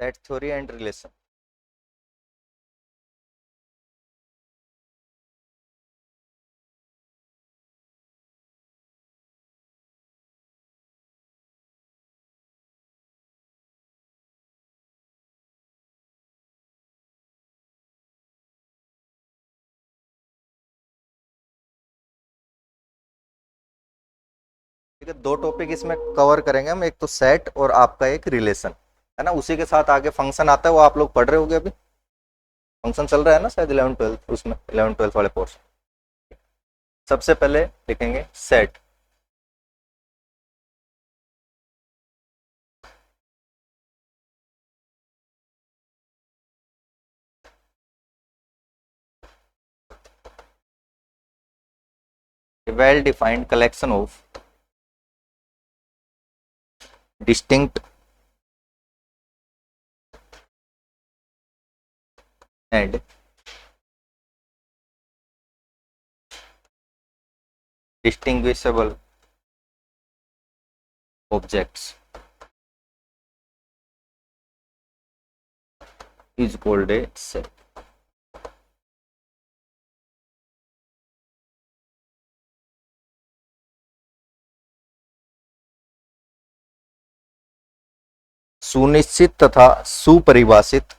Set theory and relation. ठीक है, दो टॉपिक इसमें कवर करेंगे हम, एक तो सेट और आपका एक रिलेशन, है ना। उसी के साथ आगे फंक्शन आता है, वो आप लोग पढ़ रहे होगे अभी। फंक्शन चल रहा है ना शायद 11 12 उसमें, 11 12 वाले पोर्शन। सबसे पहले लिखेंगे set. Well defined collection of distinct and distinguishable objects is called a set. सुनिश्चित तथा सुपरिभाषित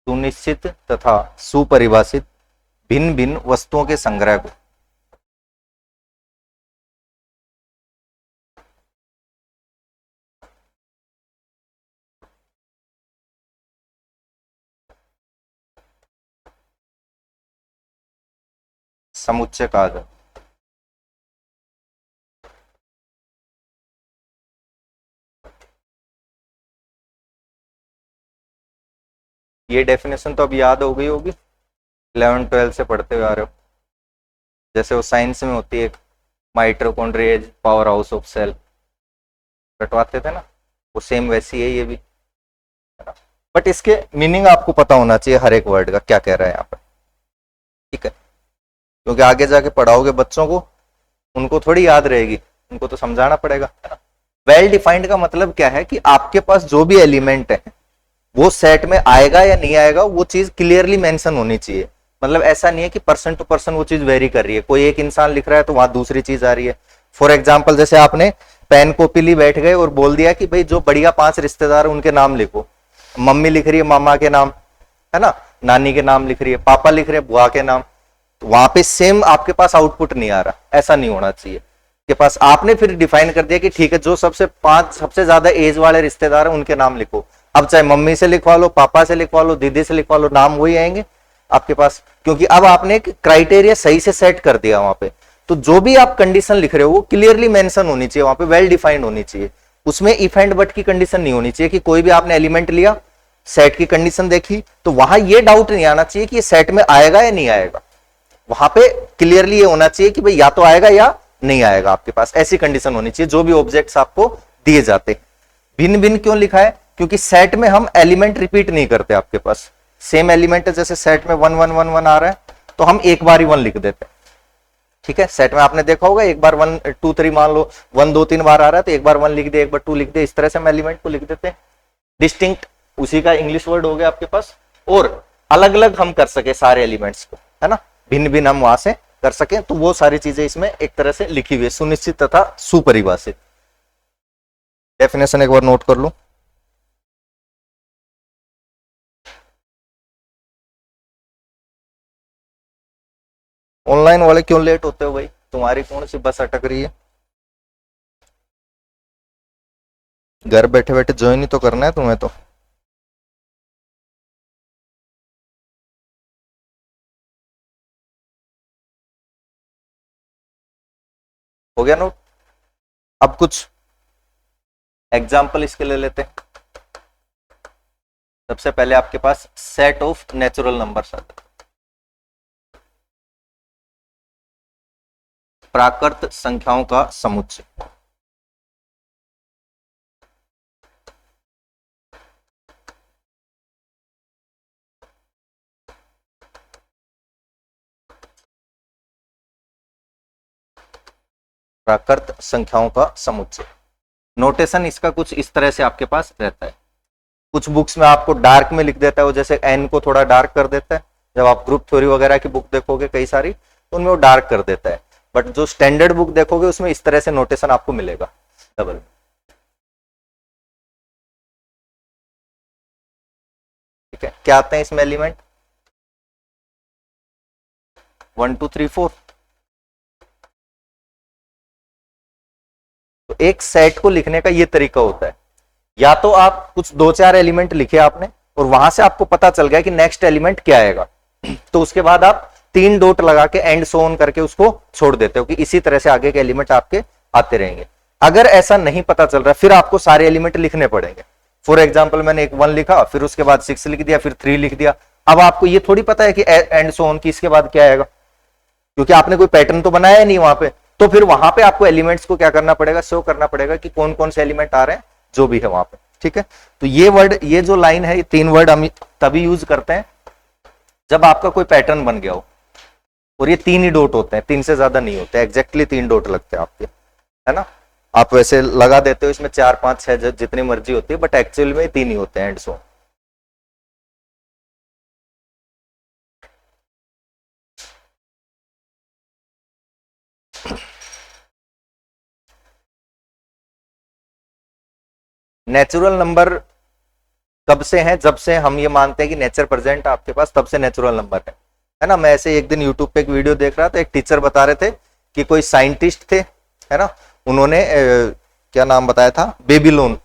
सुनिश्चित तथा सुपरिभाषित भिन्न भिन्न वस्तुओं के संग्रह को समुच्चय कहा जाता है। ये डेफिनेशन तो अब याद हो गई होगी, 11 12 से पढ़ते हुए आ रहे हो। जैसे वो साइंस में होती है एक, mitochondria power house of cell, रटवाते थे ना, वो सेम वैसी है ये भी, है ना। बट इसके मीनिंग आपको पता होना चाहिए हर एक वर्ड का, क्या कह रहा है यहाँ पर। ठीक है, क्योंकि आगे जाके पढ़ाओगे बच्चों को, उनको थोड़ी याद रहेगी, उनको तो समझाना पड़ेगा, है ना। वेल डिफाइंड का मतलब क्या है कि आपके पास जो भी एलिमेंट है वो सेट में आएगा या नहीं आएगा, वो चीज क्लियरली मेंशन होनी चाहिए। मतलब ऐसा नहीं है कि पर्सन टू पर्सन वो चीज वेरी कर रही है, कोई एक इंसान लिख रहा है तो वहां दूसरी चीज आ रही है। फॉर एग्जाम्पल, जैसे आपने पेन कॉपी ली, बैठ गए और बोल दिया कि भाई जो बढ़िया 5 रिश्तेदार उनके नाम लिखो। मम्मी लिख रही है मामा के नाम, है ना, नानी के नाम लिख रही है, पापा लिख रहे हैं बुआ के नाम, तो वहां पे सेम आपके पास आउटपुट नहीं आ रहा, ऐसा नहीं होना चाहिए। के पास आपने फिर डिफाइन कर दिया कि ठीक है, जो सबसे 5 सबसे ज्यादा एज वाले रिश्तेदार हैं उनके नाम लिखो। अब चाहे मम्मी से लिखवा लो, पापा से लिखवा लो, दीदी से लिखवा लो, नाम वही आएंगे आपके पास, क्योंकि अब आपने एक क्राइटेरिया सही से सेट कर दिया वहां पे। तो जो भी आप कंडीशन लिख रहे हो वो क्लियरली मेंशन होनी चाहिए वहां पे, वेल डिफाइंड होनी चाहिए। उसमें इफ एंड बट की कंडीशन नहीं होनी चाहिए कि कोई भी आपने एलिमेंट लिया, सेट की कंडीशन देखी, तो वहां ये डाउट नहीं आना चाहिए कि ये सेट में आएगा या नहीं आएगा। वहां पे क्लियरली ये होना चाहिए कि भाई या तो आएगा या नहीं आएगा आपके पास, ऐसी कंडीशन होनी चाहिए जो भी ऑब्जेक्ट्स आपको दिए जाते। भिन्न भिन्न क्यों लिखा है, क्योंकि सेट में हम एलिमेंट रिपीट नहीं करते, आपके पास सेम एलिमेंट है, जैसे सेट में 1 1 1 1 आ रहा है तो हम एक बार ही 1 लिख देते हैं। ठीक है, सेट में आपने देखा होगा एक बार 1 2 3 मान लो 1 2 3 बार आ रहा है तो एक बार 1 लिख दे, एक बार 2 लिख दे, इस तरह से हम एलिमेंट को लिख देते हैं। डिस्टिंक्ट उसी का इंग्लिश वर्ड हो गया आपके पास, और अलग अलग हम कर सके सारे एलिमेंट्स को, है ना, भिन्न भिन्न हम वहां से कर सके, तो वो सारी चीजें इसमें एक तरह से लिखी हुई है, सुनिश्चित तथा सुपरिभाषित। डेफिनेशन एक बार नोट कर लो। ऑनलाइन वाले क्यों लेट होते हो भाई, तुम्हारी कौन सी बस अटक रही है? घर बैठे बैठे ज्वाइन ही तो करना है तुम्हें तो। हो गया नोट? अब कुछ एग्जाम्पल इसके ले लेते हैं। सबसे पहले आपके पास सेट ऑफ नेचुरल नंबर्स आता है, प्राकृत संख्याओं का समुच्चय। प्राकृत संख्याओं का समुच्चय। नोटेशन इसका कुछ इस तरह से आपके पास रहता है। कुछ बुक्स में आपको डार्क में लिख देता है, वो जैसे एन को थोड़ा डार्क कर देता है। जब आप ग्रुप थ्योरी वगैरह की बुक देखोगे कई सारी, तो उनमें वो डार्क कर देता है, बट जो स्टैंडर्ड बुक देखोगे उसमें इस तरह से नोटेशन आपको मिलेगा डबल। ठीक है, क्या आते हैं इसमें एलिमेंट? 1 2 3 4। तो एक सेट को लिखने का ये तरीका होता है, या तो आप कुछ 2 4 एलिमेंट लिखे आपने और वहां से आपको पता चल गया कि नेक्स्ट एलिमेंट क्या आएगा, तो उसके बाद आप 3 डॉट लगा के एंड सो ऑन करके उसको छोड़ देते हो कि इसी तरह से आगे के एलिमेंट आपके आते रहेंगे। अगर ऐसा नहीं पता चल रहा, फिर आपको सारे एलिमेंट लिखने पड़ेंगे। फॉर एग्जाम्पल मैंने एक 1 लिखा, फिर उसके बाद 6 लिख दिया, फिर 3 लिख दिया। अब आपको ये थोड़ी पता है कि एंड सो ऑन की इसके बाद क्या आएगा, क्योंकि आपने कोई पैटर्न तो बनाया नहीं वहां पे। तो फिर वहां पे आपको एलिमेंट्स को क्या करना पड़ेगा, शो करना पड़ेगा कि कौन कौन से एलिमेंट आ रहे हैं जो भी है वहां पे। ठीक है, तो ये वर्ड, ये जो लाइन है, ये 3 वर्ड हम तभी यूज करते हैं जब आपका कोई पैटर्न बन गया हो और ये 3 ही डॉट होते हैं, 3 से ज्यादा नहीं होते, एग्जैक्टली 3 डॉट लगते हैं आपके, है ना। आप वैसे लगा देते हो इसमें 4 5 6 जितनी मर्जी होती है, बट एक्चुअल में 3 ही होते हैं एंड सो। नेचुरल नंबर कब से है? जब से हम ये मानते हैं कि नेचर प्रेजेंट आपके पास, तब से नेचुरल नंबर है ना। मैं ऐसे एक दिन यूट्यूब पे एक वीडियो देख रहा था, एक टीचर बता रहे थे कि कोई साइंटिस्ट थे, है ना, उन्होंने क्या नाम बताया था, बेबीलोन,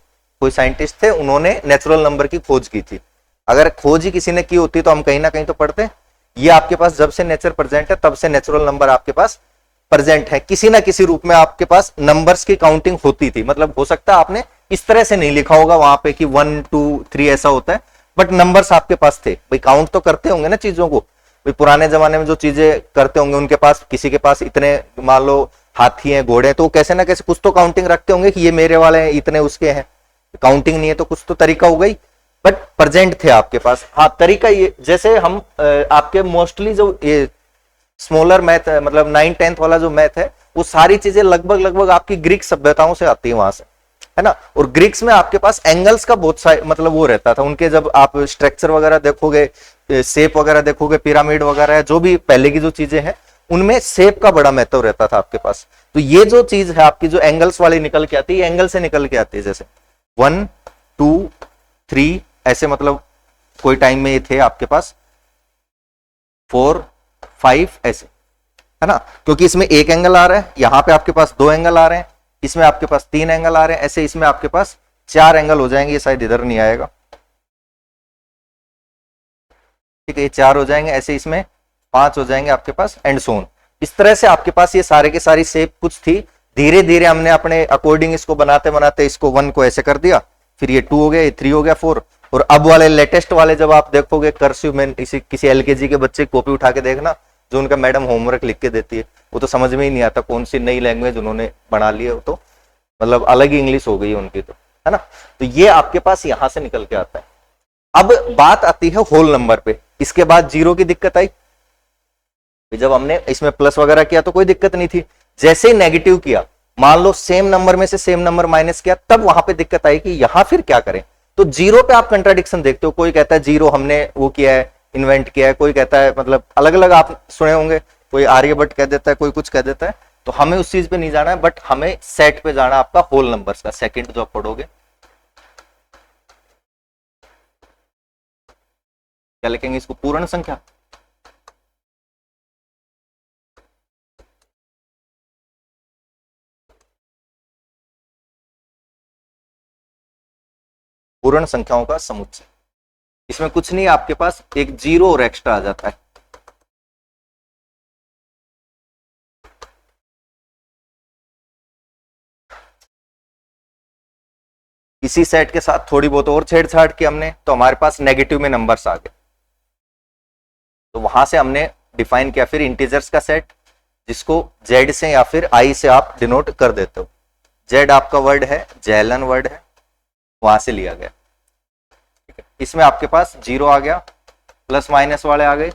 कोई साइंटिस्ट थे, उन्होंने नेचुरल नंबर की खोज की थी। अगर खोज ही किसी ने की होती तो हम कहीं ना कहीं तो पढ़ते। ये आपके पास जब से नेचर प्रेजेंट है तब से नेचुरल नंबर आपके पास प्रेजेंट है, किसी ना किसी रूप में आपके पास नंबर्स की काउंटिंग होती थी। मतलब हो सकता है आपने इस तरह से नहीं लिखा होगा वहां पे कि 1 2 3 ऐसा होता है, बट नंबर्स आपके पास थे। भाई काउंट तो करते होंगे ना चीजों को, भाई पुराने जमाने में जो चीजें करते होंगे उनके पास, किसी के पास इतने मान लो हाथी हैं, घोड़े हैं, तो कैसे ना कैसे कुछ तो काउंटिंग रखते होंगे कि ये मेरे वाले हैं, इतने उसके हैं। काउंटिंग नहीं है तो कुछ तो तरीका हो गई, बट प्रेजेंट थे आपके पास। हाँ, तरीका ये, जैसे हम आपके मोस्टली जो ये स्मॉलर मैथ है, मतलब 9 10th वाला जो मैथ है, वो सारी चीजें लगभग लगभग आपकी ग्रीक सभ्यताओं से आती है वहां से, है ना। और ग्रीक्स में आपके पास एंगल्स का बहुत सा मतलब वो रहता था उनके। जब आप स्ट्रक्चर वगैरह देखोगे, शेप वगैरह देखोगे, पिरामिड वगैरह, जो भी पहले की जो चीजें हैं, उनमें शेप का बड़ा महत्व रहता था आपके पास। तो ये जो चीज है आपकी, जो एंगल्स वाली निकल के आती है, एंगल से निकल के आती है। जैसे 1 2 3 ऐसे, मतलब कोई टाइम में ये थे आपके पास 4 5 ऐसे, है ना, क्योंकि इसमें एक एंगल आ रहा है, यहां पे आपके पास 2 एंगल आ रहे हैं, इसमें आपके पास 3 एंगल आ रहे हैं, ऐसे इसमें आपके पास 4 एंगल हो जाएंगे। ये शायद इधर नहीं आएगा, ठीक है, ये 4 हो जाएंगे, ऐसे इसमें 5 हो जाएंगे आपके पास, एंड सोन। इस तरह से आपके पास ये सारे के सारी शेप कुछ थी। धीरे धीरे हमने अपने अकॉर्डिंग इसको बनाते बनाते इसको 1 को ऐसे कर दिया, फिर ये 2 हो गया, ये 3 हो गया, 4। और अब वाले लेटेस्ट वाले जब आप देखोगे कर्सिव में, किसी एलकेजी के बच्चे की कॉपी उठा के देखना, जो उनका मैडम होमवर्क लिख के देती है, वो तो समझ में ही नहीं आता कौन सी नई लैंग्वेज उन्होंने बना ली है। वो तो मतलब अलग ही इंग्लिश हो गई है उनकी, तो है ना। तो ये आपके पास यहां से निकल के आता है। अब बात आती है होल नंबर पे। इसके बाद जीरो की दिक्कत आई, जब हमने इसमें प्लस वगैरह किया तो कोई दिक्कत नहीं थी। जैसे ही नेगेटिव किया, मान लो सेम नंबर में से सेम नंबर माइनस किया, तब वहां पे दिक्कत आई कि यहां फिर क्या करें। तो जीरो पे आप कंट्राडिक्शन देखते हो, कोई कहता है जीरो हमने वो किया है, इन्वेंट किया है, कोई कहता है, मतलब अलग अलग आप सुने होंगे, कोई आर्यभट्ट कह देता है, कोई कुछ कह देता है। तो हमें उस चीज पे नहीं जाना है, बट हमें सेट पे जाना है आपका होल नंबर्स का। सेकंड जो आप पढ़ोगे, क्या लिखेंगे इसको, पूर्ण संख्या। पूर्ण संख्याओं का समुच्चय। इसमें कुछ नहीं, आपके पास एक जीरो और एक्स्ट्रा आ जाता है। इसी सेट के साथ थोड़ी बहुत और छेड़छाड़ की हमने, तो हमारे पास नेगेटिव में नंबर्स आ गए। तो वहां से हमने डिफाइन किया फिर इंटीजर्स का सेट, जिसको जेड से या फिर आई से आप डिनोट कर देते हो। जेड आपका वर्ड है, जैलन वर्ड है, वहां से लिया गया। ठीक है, इसमें आपके पास जीरो आ गया, प्लस माइनस वाले आ गए,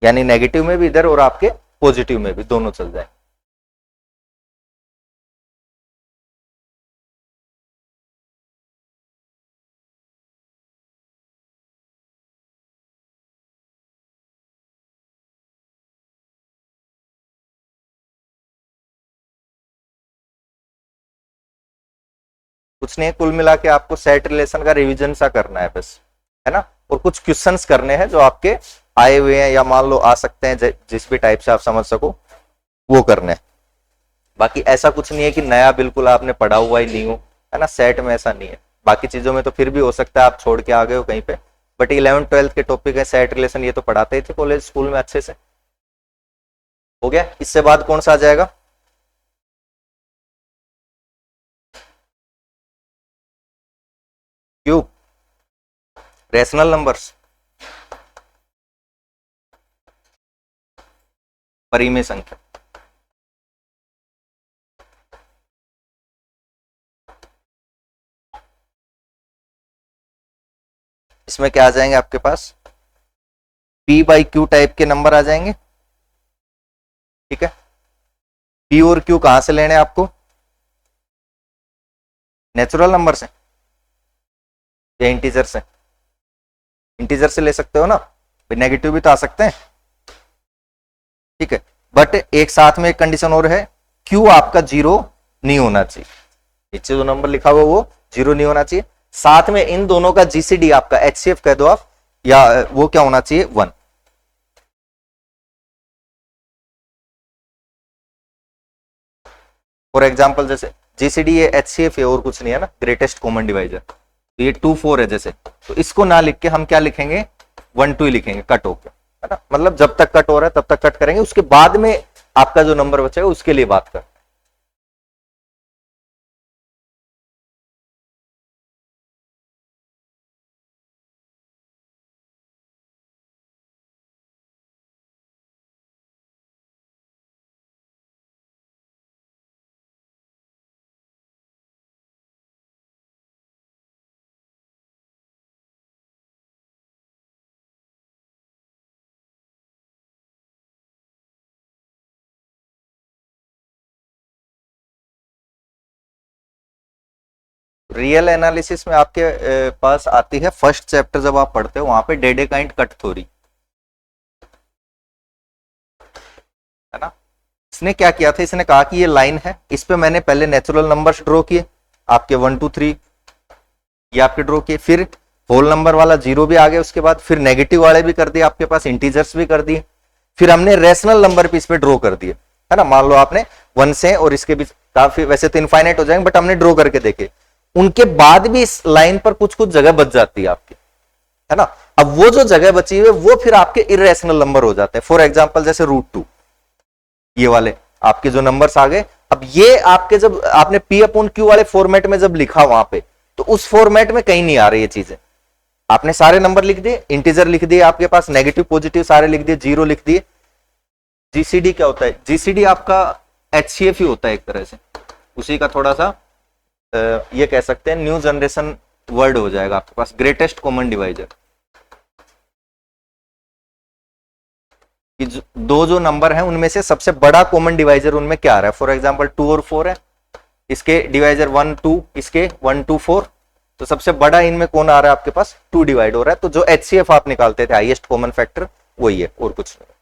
यानी नेगेटिव में भी इधर और आपके पॉजिटिव में भी, दोनों चल जाए। कुछ नहीं, कुल मिला के आपको सेट रिलेशन का रिवीजन सा करना है बस, है ना। और कुछ क्वेश्चंस करने हैं जो आपके आए हुए हैं या मान लो आ सकते हैं, जिस भी टाइप से आप समझ सको वो करने हैं। बाकी ऐसा कुछ नहीं है कि नया बिल्कुल आपने पढ़ा हुआ ही नहीं हो, है ना। सेट में ऐसा नहीं है, बाकी चीजों में तो फिर भी हो सकता है आप छोड़ के आ गए हो कहीं पे, बट 11th-12th के टॉपिक है सेट रिलेशन, ये तो पढ़ाते ही थे कॉलेज स्कूल में अच्छे से। हो गया। इससे बाद कौन सा आ जाएगा? क्यूब, रेशनल नंबर्स, परिमेय संख्या। इसमें क्या आ जाएंगे आपके पास? P बाई Q टाइप के नंबर आ जाएंगे, ठीक है। P और Q कहां से लेने हैं आपको? नेचुरल नंबर से या इंटीजर से? इंटीजर से ले सकते हो ना, नेगेटिव भी तो आ सकते हैं, ठीक है। बट एक साथ में एक कंडीशन और है, Q आपका जीरो नहीं होना चाहिए, नीचे जो नंबर लिखा हुआ वो जीरो नहीं होना चाहिए। साथ में इन दोनों का जीसीडी आपका HCF कह दो आप, या वो क्या होना चाहिए? 1। फॉर एग्जाम्पल जैसे जीसीडी ये HCF है और कुछ नहीं है ना, ग्रेटेस्ट कॉमन डिवाइजर, तो ये 2 4 है जैसे, तो इसको ना लिख के हम क्या लिखेंगे? 1 2 ही लिखेंगे, कट होकर, है ना। मतलब जब तक कट हो रहा है तब तक कट करेंगे, उसके बाद में आपका जो नंबर बचेगा उसके लिए बात कर। रियल एनालिसिस में आपके पास आती है फर्स्ट चैप्टर, जब आप पढ़ते हो वहां पे डेडेकाइंड कट थ्योरी, है ना। इसने क्या किया था, इसने कहा कि ये लाइन है, इस पे मैंने पहले नेचुरल नंबर्स ड्रॉ किए आपके 1 2 3, ये आपके ड्रॉ किए, फिर होल नंबर वाला जीरो भी आ गया, उसके बाद फिर नेगेटिव वाले भी कर दिए आपके पास, इंटीजर्स भी कर दिए, फिर हमने रेशनल नंबर भी इस पे ड्रॉ कर दिए, है ना। मान लो आपने 1 से और इसके बीच काफी, वैसे तो इनफाइनाइट हो जाएंगे बट हमने ड्रॉ करके देखे, उनके बाद भी इस लाइन पर कुछ कुछ जगह बच जाती है आपकी, है ना। अब वो जो जगह बची हुई है वो फिर आपके इरेशनल नंबर हो जाते हैं। फॉर एग्जांपल जैसे √2, ये वाले आपके जो नंबर्स आ गए, अब ये आपके जब आपने P/Q वाले फॉर्मेट में जब लिखा वहां पे, तो उस फॉर्मेट में कहीं नहीं आ रही ये चीजें, आपने सारे नंबर लिख दिए, इंटीजर लिख दिए आपके पास, नेगेटिव पॉजिटिव सारे लिख दिए, जीरो लिख दिए। जीसीडी क्या होता है? जीसीडी आपका HCF ही होता है एक तरह से, उसी का थोड़ा सा ये कह सकते हैं न्यू जनरेशन वर्ड हो जाएगा आपके पास, ग्रेटेस्ट कॉमन डिवाइजर। दो जो नंबर है उनमें से सबसे बड़ा कॉमन डिवाइजर उनमें क्या आ रहा है? फॉर एग्जांपल 2 और 4 है, इसके डिवाइजर 1 2, इसके 1 2 4, तो सबसे बड़ा इनमें कौन आ रहा है आपके पास? 2 डिवाइड हो रहा है, तो जो HCF आप निकालते थे हाईएस्ट कॉमन फैक्टर वही है और कुछ नहीं,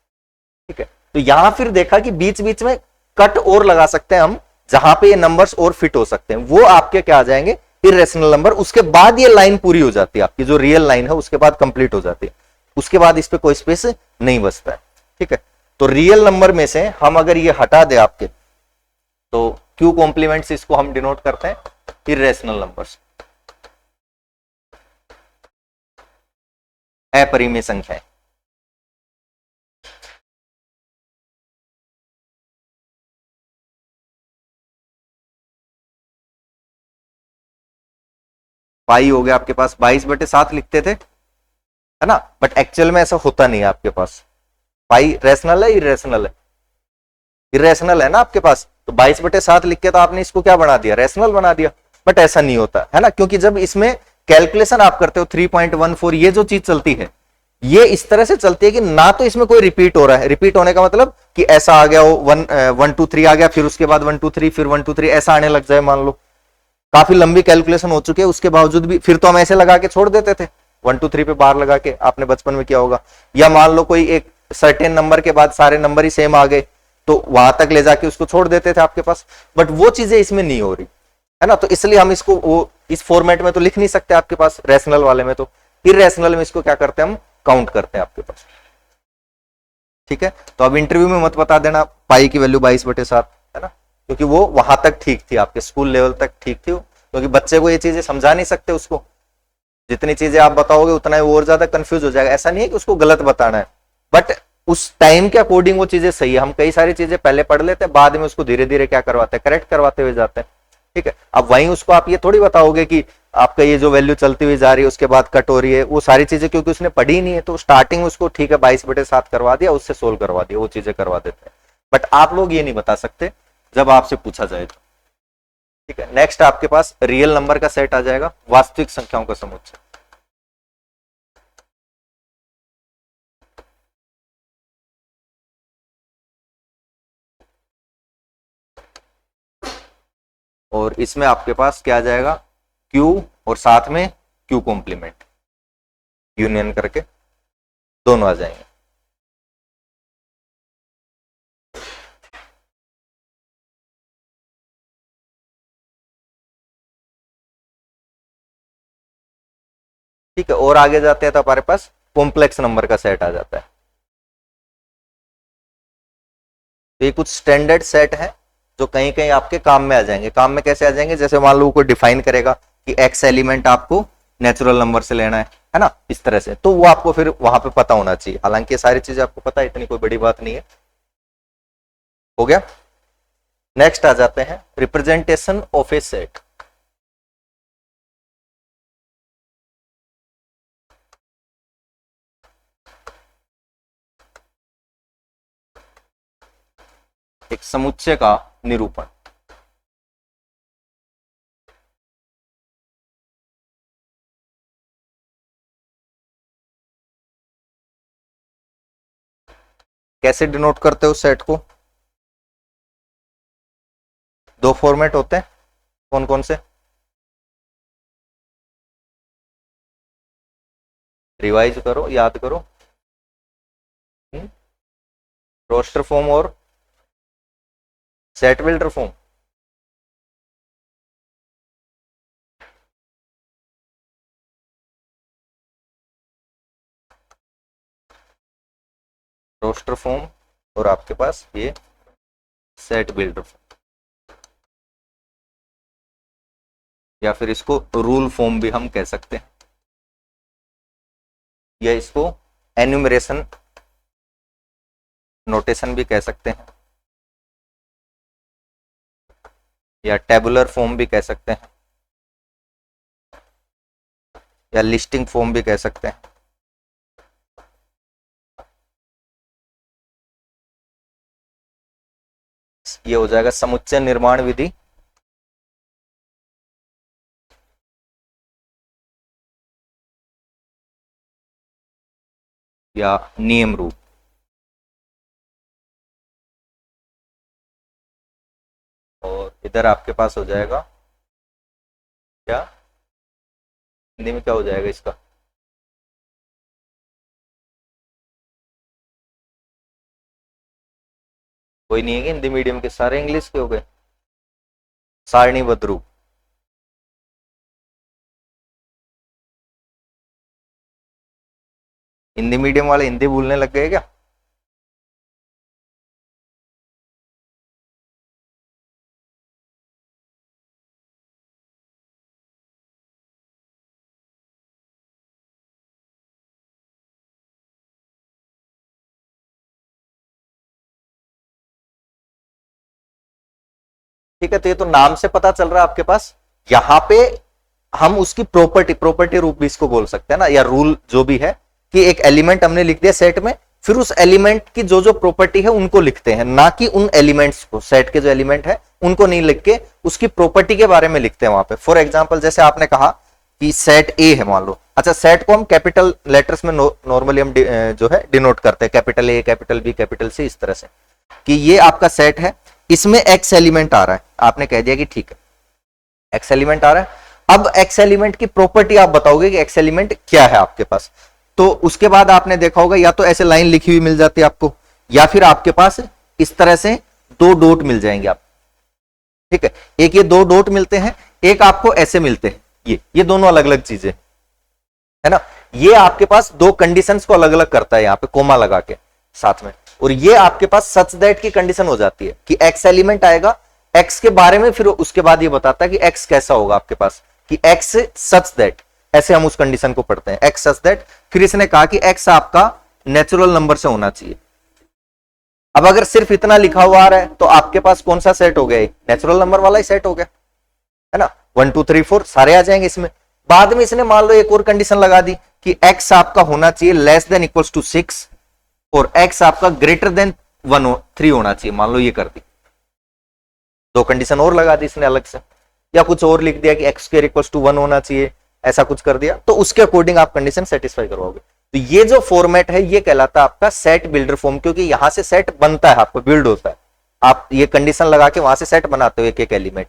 ठीक है। तो यहां फिर देखा कि बीच बीच में कट और लगा सकते हैं हम, जहां पे ये नंबर्स और फिट हो सकते हैं, वो आपके क्या आ जाएंगे? Irrational number. उसके बाद ये लाइन पूरी हो जाती है आपकी, जो रियल लाइन है उसके बाद कंप्लीट हो जाती है, उसके बाद इस पे कोई स्पेस नहीं बचता है, ठीक है। तो रियल नंबर में से हम अगर ये हटा दे आपके, तो क्यू कॉम्प्लीमेंट से इसको हम डिनोट करते हैं इरेशनल नंबर्स, अपरिमेय संख्याएं। पाई हो गया आपके पास, 22/7 लिखते थे, है ना, बट एक्चुअल में ऐसा होता नहीं है आपके पास। पाई रेशनल है इरेशनल है? इरेशनल है ना आपके पास, तो 22/7 लिख के तो आपने इसको क्या बना दिया? रेशनल बना दिया, बट ऐसा नहीं होता है ना, क्योंकि जब इसमें कैलकुलेशन आप करते हो 3.14 ये जो चीज चलती है, ये इस तरह से चलती है कि ना तो इसमें कोई रिपीट हो रहा है, रिपीट होने का मतलब कि ऐसा आ गया हो 1 2 3 आ गया, फिर उसके बाद 1 2 3 फिर 1 2 3 ऐसा आने लग जाए, मान लो काफी लंबी कैलकुलेशन हो चुकी है, उसके बावजूद भी फिर तो हम ऐसे लगा के छोड़ देते थे 1 2 3 पे बार लगा के, आपने बचपन में किया होगा। या मान लो कोई एक सर्टेन नंबर के बाद सारे नंबर ही सेम आ गए तो वहां तक ले जाके उसको छोड़ देते थे आपके पास, बट वो चीजें इसमें नहीं हो रही है ना, तो इसलिए हम इसको वो इस फॉर्मेट में तो लिख नहीं सकते आपके पास, रैशनल वाले में तो, इररेशनल में इसको क्या करते हैं हम काउंट करते हैं आपके पास। ठीक है, तो अब इंटरव्यू में मत बता देना पाई की वैल्यू 22/7 है ना, क्योंकि वो वहां तक ठीक थी, आपके स्कूल लेवल तक ठीक थी, क्योंकि बच्चे को ये चीजें समझा नहीं सकते उसको, जितनी चीजें आप बताओगे उतना ही वो और ज्यादा कंफ्यूज हो जाएगा। ऐसा नहीं है कि उसको गलत बताना है, बट उस टाइम के अकॉर्डिंग वो चीजें सही है। हम कई सारी चीजें पहले पढ़ लेते हैं, बाद में उसको धीरे धीरे क्या करवाते हैं, करेक्ट करवाते हुए जाते हैं। ठीक है, अब वहीं उसको आप ये थोड़ी बताओगे कि आपका ये जो वैल्यू चलती हुई जा रही है उसके बाद कट हो रही है, वो सारी चीजें क्योंकि उसने पढ़ी नहीं है, तो स्टार्टिंग में उसको ठीक है 22/7 करवा दिया, उससे सोल्व करवा दिया, वो चीजें करवा देते हैं, बट आप लोग ये नहीं बता सकते जब आपसे पूछा जाए तो। ठीक है, नेक्स्ट आपके पास रियल नंबर का सेट आ जाएगा, वास्तविक संख्याओं का समुच्चय। और इसमें आपके पास क्या आ जाएगा, क्यू और साथ में क्यू कॉम्प्लीमेंट यूनियन करके दोनों आ जाएंगे। ठीक है, और आगे जाते हैं तो हमारे पास कॉम्प्लेक्स नंबर का सेट आ जाता है। तो ये कुछ स्टैंडर्ड सेट है जो कहीं कहीं आपके काम में आ जाएंगे। काम में कैसे आ जाएंगे, जैसे मान लो कोई डिफाइन करेगा कि एक्स एलिमेंट आपको नेचुरल नंबर से लेना है ना, इस तरह से, तो वो आपको फिर वहां पे पता होना चाहिए। हालांकि ये सारी चीजें आपको पता है, इतनी कोई बड़ी बात नहीं है। हो गया, नेक्स्ट आ जाते हैं रिप्रेजेंटेशन ऑफ ए सेट। एक समुच्चय का निरूपण। कैसे डिनोट करते हो सेट को, दो फॉर्मेट होते हैं, कौन कौन से, रिवाइज करो, याद करो, रोस्टर फॉर्म और set builder form. Roster form और आपके पास ये सेट बिल्डर फॉर्म, या फिर इसको रूल फॉर्म भी हम कह सकते हैं, या इसको एन्यूमरेशन नोटेशन भी कह सकते हैं, या टेबुलर फॉर्म भी कह सकते हैं, या लिस्टिंग फॉर्म भी कह सकते हैं। ये हो जाएगा समुच्चय निर्माण विधि, या नियम रूप। और इधर आपके पास हो जाएगा क्या, हिंदी में क्या हो जाएगा इसका, कोई नहीं है कि हिंदी मीडियम के सारे इंग्लिश के हो गए, सारणीबद्ध रूप। हिंदी मीडियम वाले हिंदी भूलने लग गए क्या? ठीक है, तो ये तो नाम से पता चल रहा है आपके पास। यहां पे हम उसकी प्रॉपर्टी रूप भी इसको बोल सकते हैं ना, या रूल जो भी है, कि एक एलिमेंट हमने लिख दिया सेट में, फिर उस एलिमेंट की जो जो प्रॉपर्टी है उनको लिखते हैं, ना कि उन एलिमेंट्स को, सेट के जो एलिमेंट है उनको नहीं लिख के उसकी प्रॉपर्टी के बारे में लिखते हैं वहां पे। फॉर एग्जाम्पल जैसे आपने कहा कि सेट ए है मान लो। अच्छा, सेट को हम कैपिटल लेटर्स में नॉर्मली हम जो है डिनोट करते हैं, capital A, capital B, capital C, इस तरह से कि ये आपका सेट है, इसमें एक्स एलिमेंट आ रहा है। आपने कह दिया कि ठीक है एक्स एलिमेंट आ रहा है। अब एक्स एलिमेंट की प्रॉपर्टी आप बताओगे कि एक्स एलिमेंट क्या है आपके पास। तो उसके बाद आपने देखा होगा या तो ऐसे लाइन लिखी हुई मिल जाती है आपको, या फिर आपके पास इस तरह से दो डॉट मिल जाएंगे आप। ठीक है, एक ये दो डॉट मिलते हैं, एक आपको ऐसे मिलते हैं, ये दोनों अलग अलग चीजें है ना। ये आपके पास दो कंडीशंस को अलग अलग करता है यहाँ पे कोमा लगा के साथ में। और ये आपके पास सच दैट की कंडीशन हो जाती है कि एक्स एलिमेंट आएगा, एक्स के बारे में फिर उसके बाद ये बताता है कि एक्स कैसा होगा आपके पास, कि एक्स सच दैट, ऐसे हम उस कंडीशन को पढ़ते हैं, एक्स सच दैट। फिर इसने कहा कि एक्स आपका नेचुरल नंबर से होना चाहिए। अब अगर सिर्फ इतना लिखा हुआ आ रहा है तो आपके पास कौन सा सेट हो गया, नेचुरल नंबर वाला ही सेट हो गया है ना। 1 2 3 4 सारे आ जाएंगे इसमें। बाद में इसने मान लो एक और कंडीशन लगा दी कि x आपका होना चाहिए लेस देन इक्वल्स टू 6 और x आपका ग्रेटर देन 3 होना चाहिए, मान लो ये कर दी। दो कंडीशन और लगा दी इसने अलग से, या कुछ और लिख दिया कि x स्क्वायर इक्वल्स टू 1 होना चाहिए, ऐसा कुछ कर दिया, तो उसके अकॉर्डिंग आप कंडीशन सेटिस्फाई करवाओगे। तो ये जो फॉर्मेट है ये कहलाता है आपका सेट बिल्डर फॉर्म, क्योंकि यहां से सेट बनता है, आपको बिल्ड होता है। आप ये कंडीशन लगा के वहां से सेट बनाते हो एक एक एलिमेंट।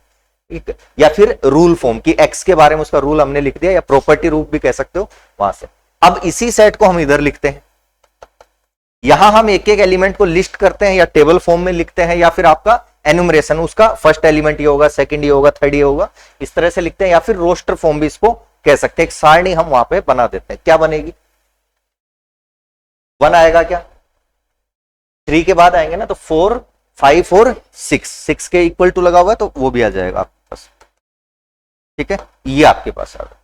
या फिर रूल फॉर्म की एक्स के बारे में उसका रूल हमने लिख दिया, या प्रॉपर्टी रूप भी कह सकते हो वहां से। अब इसी सेट को हम इधर लिखते हैं, यहां हम एक एक एलिमेंट को लिस्ट करते हैं या टेबल फॉर्म में लिखते हैं, या फिर आपका एनुमरेशन, उसका फर्स्ट एलिमेंट ये होगा, सेकंड ये होगा, थर्ड ये होगा, इस तरह से लिखते हैं, या फिर रोस्टर फॉर्म भी इसको कह सकते हैं। एक सारणी हम वहां पे बना देते हैं। क्या बनेगी, 1 आएगा क्या, 3 के बाद आएंगे ना, तो 4 5 और 6 के इक्वल टू लगा हुआ है तो वो भी आ जाएगा आपके पास। ठीक है, ये आपके पास आ गया।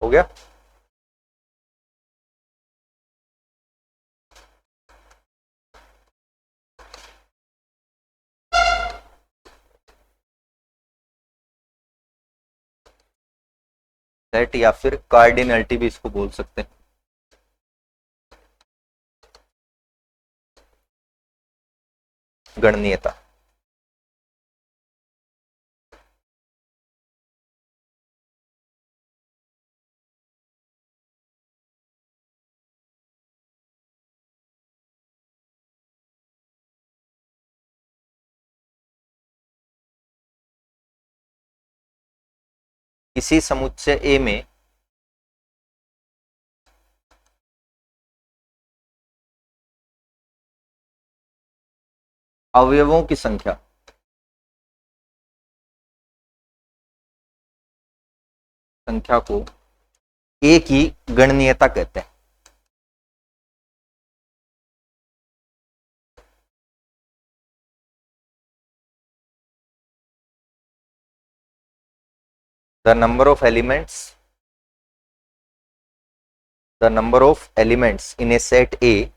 हो गया। सेट या फिर कार्डिनलिटी भी इसको बोल सकते हैं। गणनीयता, किसी समुच्चय ए में अवयवों की संख्या को ए की गणनीयता कहते हैं। The number of elements in A set A,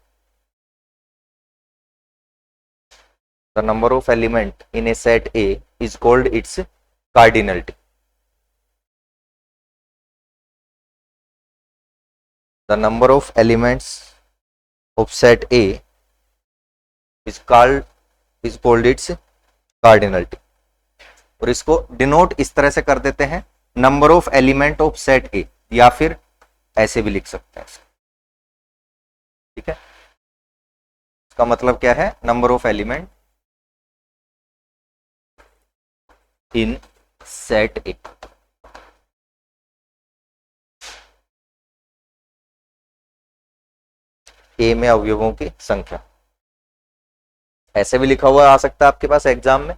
the number of element in a set A is called its cardinality. The number of elements of set A is called its cardinality. और इसको denote इस तरह से कर देते हैं, number of element of set ए, या फिर ऐसे भी लिख सकते हैं। ठीक है, इसका मतलब क्या है, number of element in set A. A में अवयवों की संख्या, ऐसे भी लिखा हुआ आ सकता है आपके पास एग्जाम में,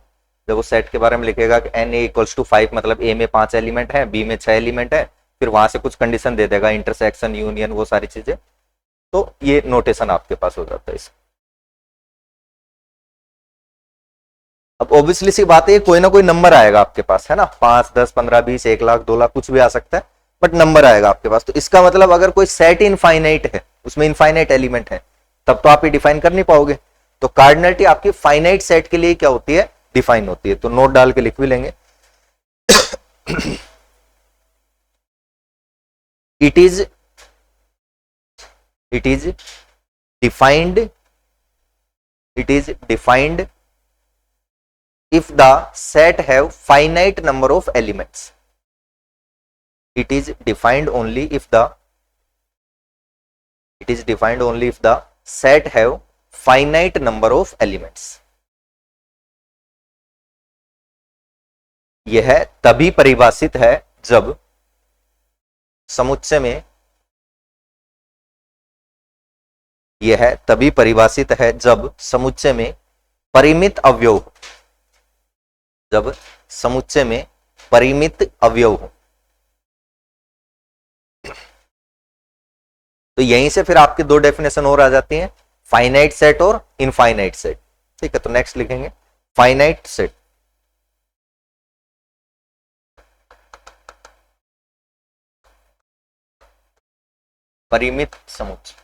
जब वो सेट के बारे में लिखेगा कि एन ए इक्वल्स टू 5, मतलब ए में 5 एलिमेंट है, बी में 6 एलिमेंट है, फिर वहां से कुछ कंडीशन दे देगा, इंटरसेक्शन, यूनियन, वो सारी चीजें। तो ये नोटेशन आपके पास हो जाता है इसका। अब ऑब्वियसली सी बात है, कोई ना कोई नंबर आएगा आपके पास, है ना, 5, 10, 15, 20, 1 लाख, 2 लाख, कुछ भी आ सकता है, बट नंबर आएगा आपके पास। तो इसका मतलब अगर कोई सेट इनफाइनाइट है, उसमें इनफाइनाइट एलिमेंट है, तब तो आप ये डिफाइन कर नहीं पाओगे। तो कार्डिनलिटी आपकी फाइनाइट सेट के लिए क्या होती है, डिफाइन होती है। तो नोट डाल के लिख भी लेंगे। It is it is defined it is defined if the set have finite number of elements. It is defined only if the set have finite number of elements. यह तभी परिभाषित है जब समुच्चय में परिमित अवयव हो। जब समुच्चय में परिमित अवयव हो, तो यहीं से फिर आपके दो डेफिनेशन और आ जाती हैं, फाइनाइट सेट और इनफाइनाइट सेट। ठीक है, तो नेक्स्ट लिखेंगे फाइनाइट सेट। परिमित समुच्चय।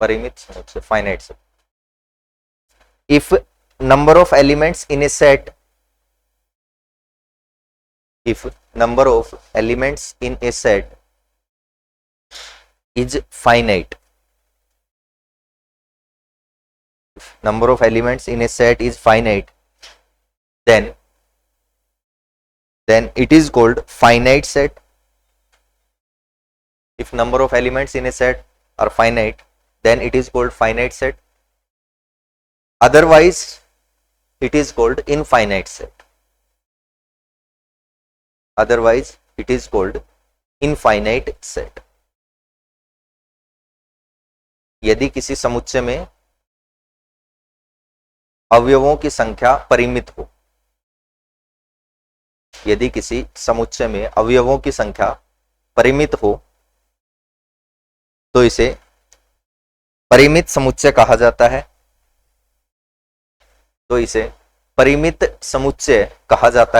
परिमित समुच्चय, finite set. if number of elements in a set is finite, then it is called finite set. If number of elements in a set are finite, then it is called finite set. Otherwise it is called infinite set. यदि किसी समुच्चय में अवयवों की संख्या परिमित हो, तो इसे परिमित समुच्चय कहा जाता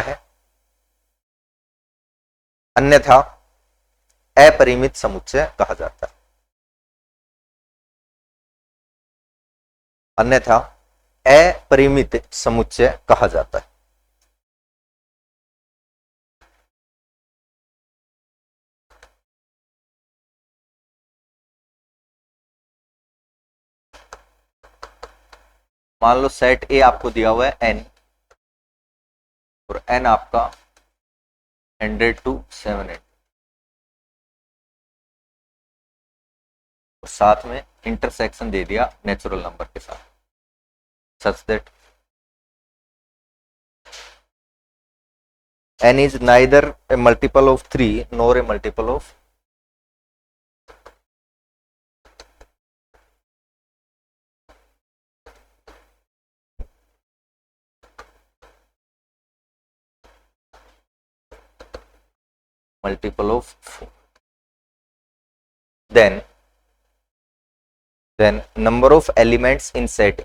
है। अन्यथा अपरिमित समुच्चय कहा जाता है। मान लो सेट ए आपको दिया हुआ है n, और n आपका 100 to 700, और साथ में इंटरसेक्शन दे दिया नेचुरल नंबर के साथ, such that n is neither a multiple of 3 nor a multiple of multiple of 4. Then number of elements in set A.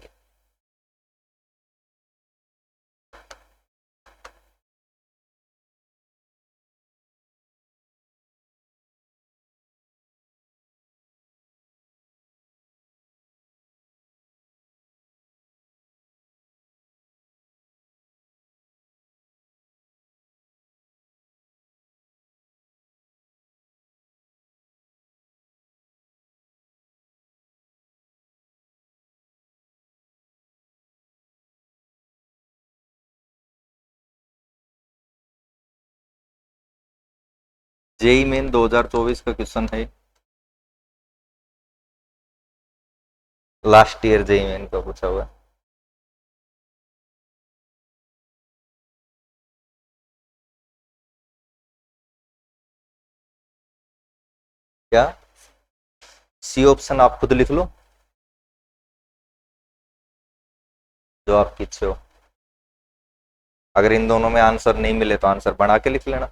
JEE main 2024 का क्वेश्चन है, लास्ट ईयर जेई मेन का पूछा हुआ है। क्या सी ऑप्शन आप खुद लिख लो, जो आपकी इच्छा हो। अगर इन दोनों में आंसर नहीं मिले तो आंसर बढ़ा के लिख लेना।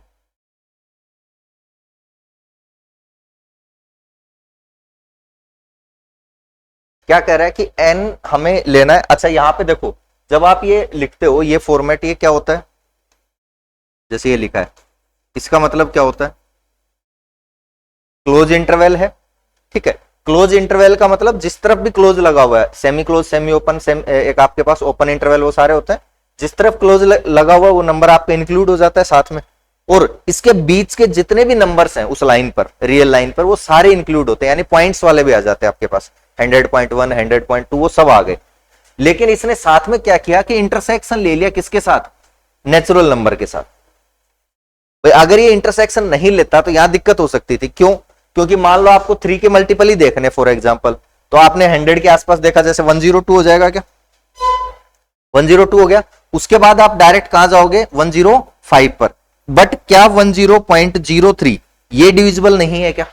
क्या कह रहा है कि n हमें लेना है। अच्छा यहां पे देखो, जब आप ये लिखते हो ये फॉर्मेट, ये क्या होता है, जैसे ये लिखा है, इसका मतलब क्या होता है, क्लोज इंटरवल है। ठीक है, क्लोज इंटरवल का मतलब जिस तरफ भी क्लोज लगा हुआ है, सेमी क्लोज, सेमी ओपन, एक आपके पास ओपन इंटरवल, वो सारे होते हैं। जिस तरफ क्लोज लगा हुआ है वो नंबर आपका इंक्लूड हो जाता है साथ में, और इसके बीच के जितने भी नंबर्स हैं उस लाइन पर, रियल लाइन पर, वो सारे इंक्लूड होते हैं, यानी पॉइंट्स वाले भी आ जाते हैं आपके पास, 100.1, 100.2, वो सब आ गए। लेकिन इसने साथ में क्या किया कि इंटरसेक्शन ले लिया, किसके साथ, नेचुरल नंबर के साथ। अगर ये इंटरसेक्शन नहीं लेता तो यहां दिक्कत हो सकती थी। क्यों? क्योंकि मान लो आपको 3 के मल्टीपल ही देखने, फॉर एग्जांपल, तो आपने 100 के आसपास देखा, जैसे 102 हो जाएगा क्या, 102 हो गया। उसके बाद आप डायरेक्ट कहां जाओगे, 105 पर। बट क्या 10.03 ये डिविजिबल नहीं है क्या,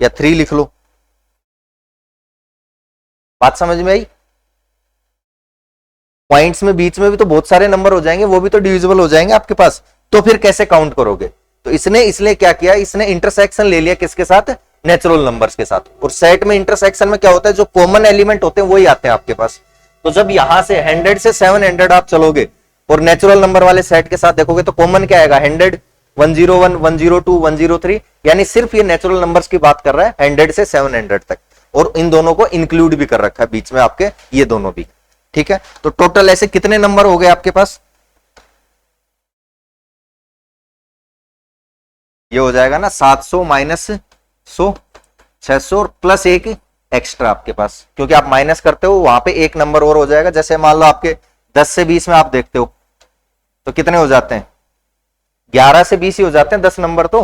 या 3 लिख लो। बात समझ में आई? पॉइंट्स में बीच में भी तो बहुत सारे नंबर हो जाएंगे, वो भी तो डिविजिबल हो जाएंगे आपके पास, तो फिर कैसे काउंट करोगे। तो इसने इसलिए क्या किया, इसने इंटरसेक्शन ले लिया, किसके साथ, नेचुरल नंबर्स के साथ। और सेट में इंटरसेक्शन में क्या होता है, जो कॉमन एलिमेंट होते हैं वही आते हैं आपके पास। तो जब यहां से 100 से 700 आप चलोगे और नेचुरल नंबर वाले सेट के साथ देखोगे तो कॉमन क्या आएगा, 100, 101, 102, 103, यानी सिर्फ ये नेचुरल नंबर्स की बात कर रहा है 100 से 700 तक, और इन दोनों को इंक्लूड भी कर रखा है बीच में आपके, ये दोनों भी। ठीक है, तो टोटल ऐसे कितने नंबर हो गए आपके पास, ये हो जाएगा ना 700 माइनस 100, 600 और प्लस एक एक्स्ट्रा आपके पास, क्योंकि आप माइनस करते हो वहां पे एक नंबर और हो जाएगा। जैसे मान लो आपके 10 से 20 में आप देखते हो तो कितने हो जाते हैं, 11 से 20 ही हो जाते हैं 10 नंबर तो,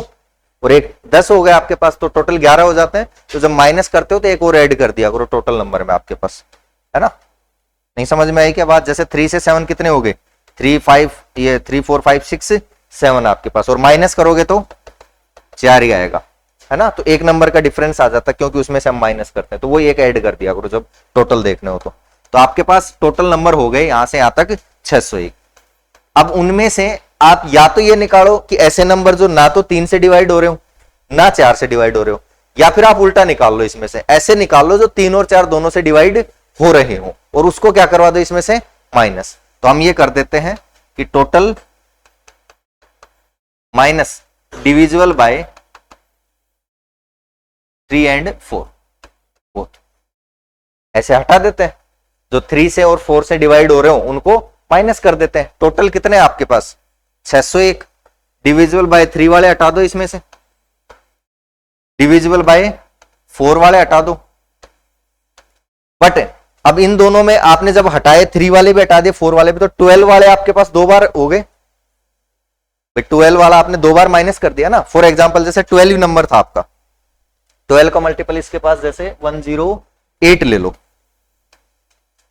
और एक 10 हो गए आपके पास, तो टोटल 11 हो जाते हैं। तो जब माइनस करते हो तो एक और ऐड कर दिया करो टोटल नंबर में आपके पास, है ना। नहीं समझ में आई क्या बात? जैसे 3 से 7 कितने हो गए, 3, 5, ये 3, 4, 5, 6, 7 आपके पास, और माइनस करोगे तो 4 ही आएगा, है ना। तो एक नंबर का डिफरेंस आ जाता है, क्योंकि उसमें से हम माइनस करते हैं, तो वो एक ऐड कर दिया करो जब टोटल देखने हो तो आपके पास टोटल नंबर हो गए यहां से यहां तक 601। अब उनमें से आप या तो ये निकालो कि ऐसे नंबर जो ना तो 3 से डिवाइड हो रहे हो ना 4 से डिवाइड हो रहे हो, या फिर आप उल्टा निकाल लो, इसमें से ऐसे निकाल लो जो 3 और 4 दोनों से डिवाइड हो रहे हो, और उसको क्या करवा दो इसमें से माइनस। तो हम ये कर देते हैं कि total minus divisible by 3 and 4 both, ऐसे हटा देते हैं। जो 3 से और 4 से डिवाइड हो रहे हो उनको माइनस कर देते हैं। टोटल कितने आपके पास, 601। डिविजिबल बाय 3 वाले हटा दो, इसमें से डिविजिबल बाय 4 वाले हटा दो। बट अब इन दोनों में आपने जब हटाए, 3 वाले भी हटा दिए, 4 वाले भी, तो 12 वाले आपके पास 2 बार हो गए। 12 वाला आपने 2 बार माइनस कर दिया ना। फॉर एग्जाम्पल जैसे 12 नंबर था आपका, 12 का मल्टीपल इसके पास जैसे 108 ले लो,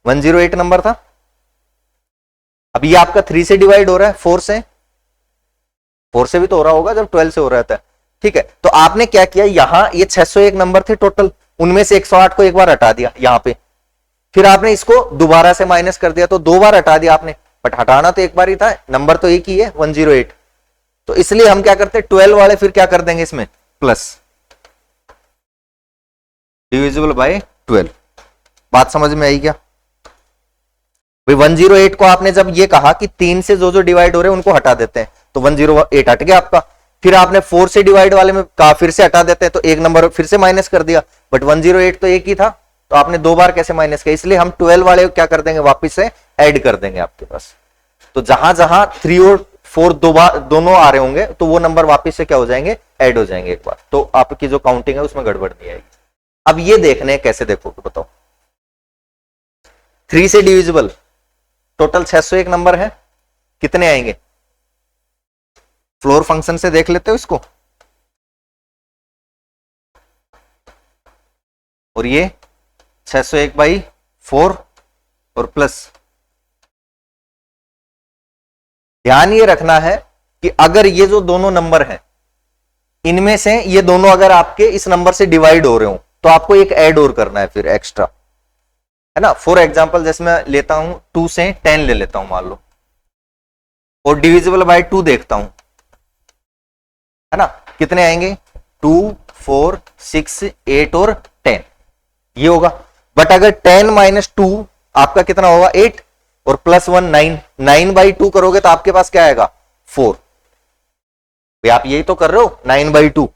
108 नंबर था। अब ये आपका 3 से डिवाइड हो रहा है, 4 से भी तो हो रहा होगा जब 12 से हो रहा था। ठीक है, तो आपने क्या किया, यहां ये 601 नंबर थे टोटल, उनमें से 108 को एक बार हटा दिया यहां पे, फिर आपने इसको दोबारा से माइनस कर दिया, तो 2 बार हटा दिया आपने, बट हटाना तो एक बार ही था, नंबर तो एक ही है 108। तो इसलिए हम क्या करते हैं, 12 वाले फिर क्या कर देंगे इसमें प्लस, डिविजिबल बाय 12। बात समझ में आई क्या भाई? 108 को आपने जब ये कहा कि 3 से जो डिवाइड हो रहे हैं उनको हटा देते हैं, तो 108 हट गया आपका। फिर आपने 4 से डिवाइड वाले में कहा फिर से हटा देते हैं, तो एक नंबर फिर से माइनस कर दिया, बट 108 तो एक ही था, तो आपने 2 बार कैसे माइनस किया, इसलिए हम 12 वाले क्या कर देंगे, वापिस से ऐड कर देंगे आपके पास। तो जहां जहां 3 और 4 दोनों आ रहे होंगे तो वो नंबर वापिस से क्या हो जाएंगे, ऐड हो जाएंगे एक बार, तो आपकी जो काउंटिंग है उसमें गड़बड़ नहीं आएगी। अब ये देखने कैसे देखोगे बताओ, 3 से डिविजिबल टोटल 601 नंबर है, कितने आएंगे, फ्लोर फंक्शन से देख लेते हो इसको, और ये 601 बाई 4 और प्लस। ध्यान ये रखना है कि अगर ये जो दोनों नंबर हैं इनमें से ये दोनों अगर आपके इस नंबर से डिवाइड हो रहे हो तो आपको एक ऐड और करना है फिर एक्स्ट्रा, है ना। फॉर एग्जाम्पल जैसे मैं लेता हूं 2 से 10 ले लेता हूं मान लो, और डिविजिबल बाय 2 देखता हूं, है ना, कितने आएंगे 2 4 6 8 और 10 ये होगा। बट अगर 10 माइनस 2 आपका कितना होगा 8 और प्लस 1 9, 9 बाई 2 करोगे तो आपके पास क्या आएगा 4। आप यही तो कर रहे हो 9 बाई 2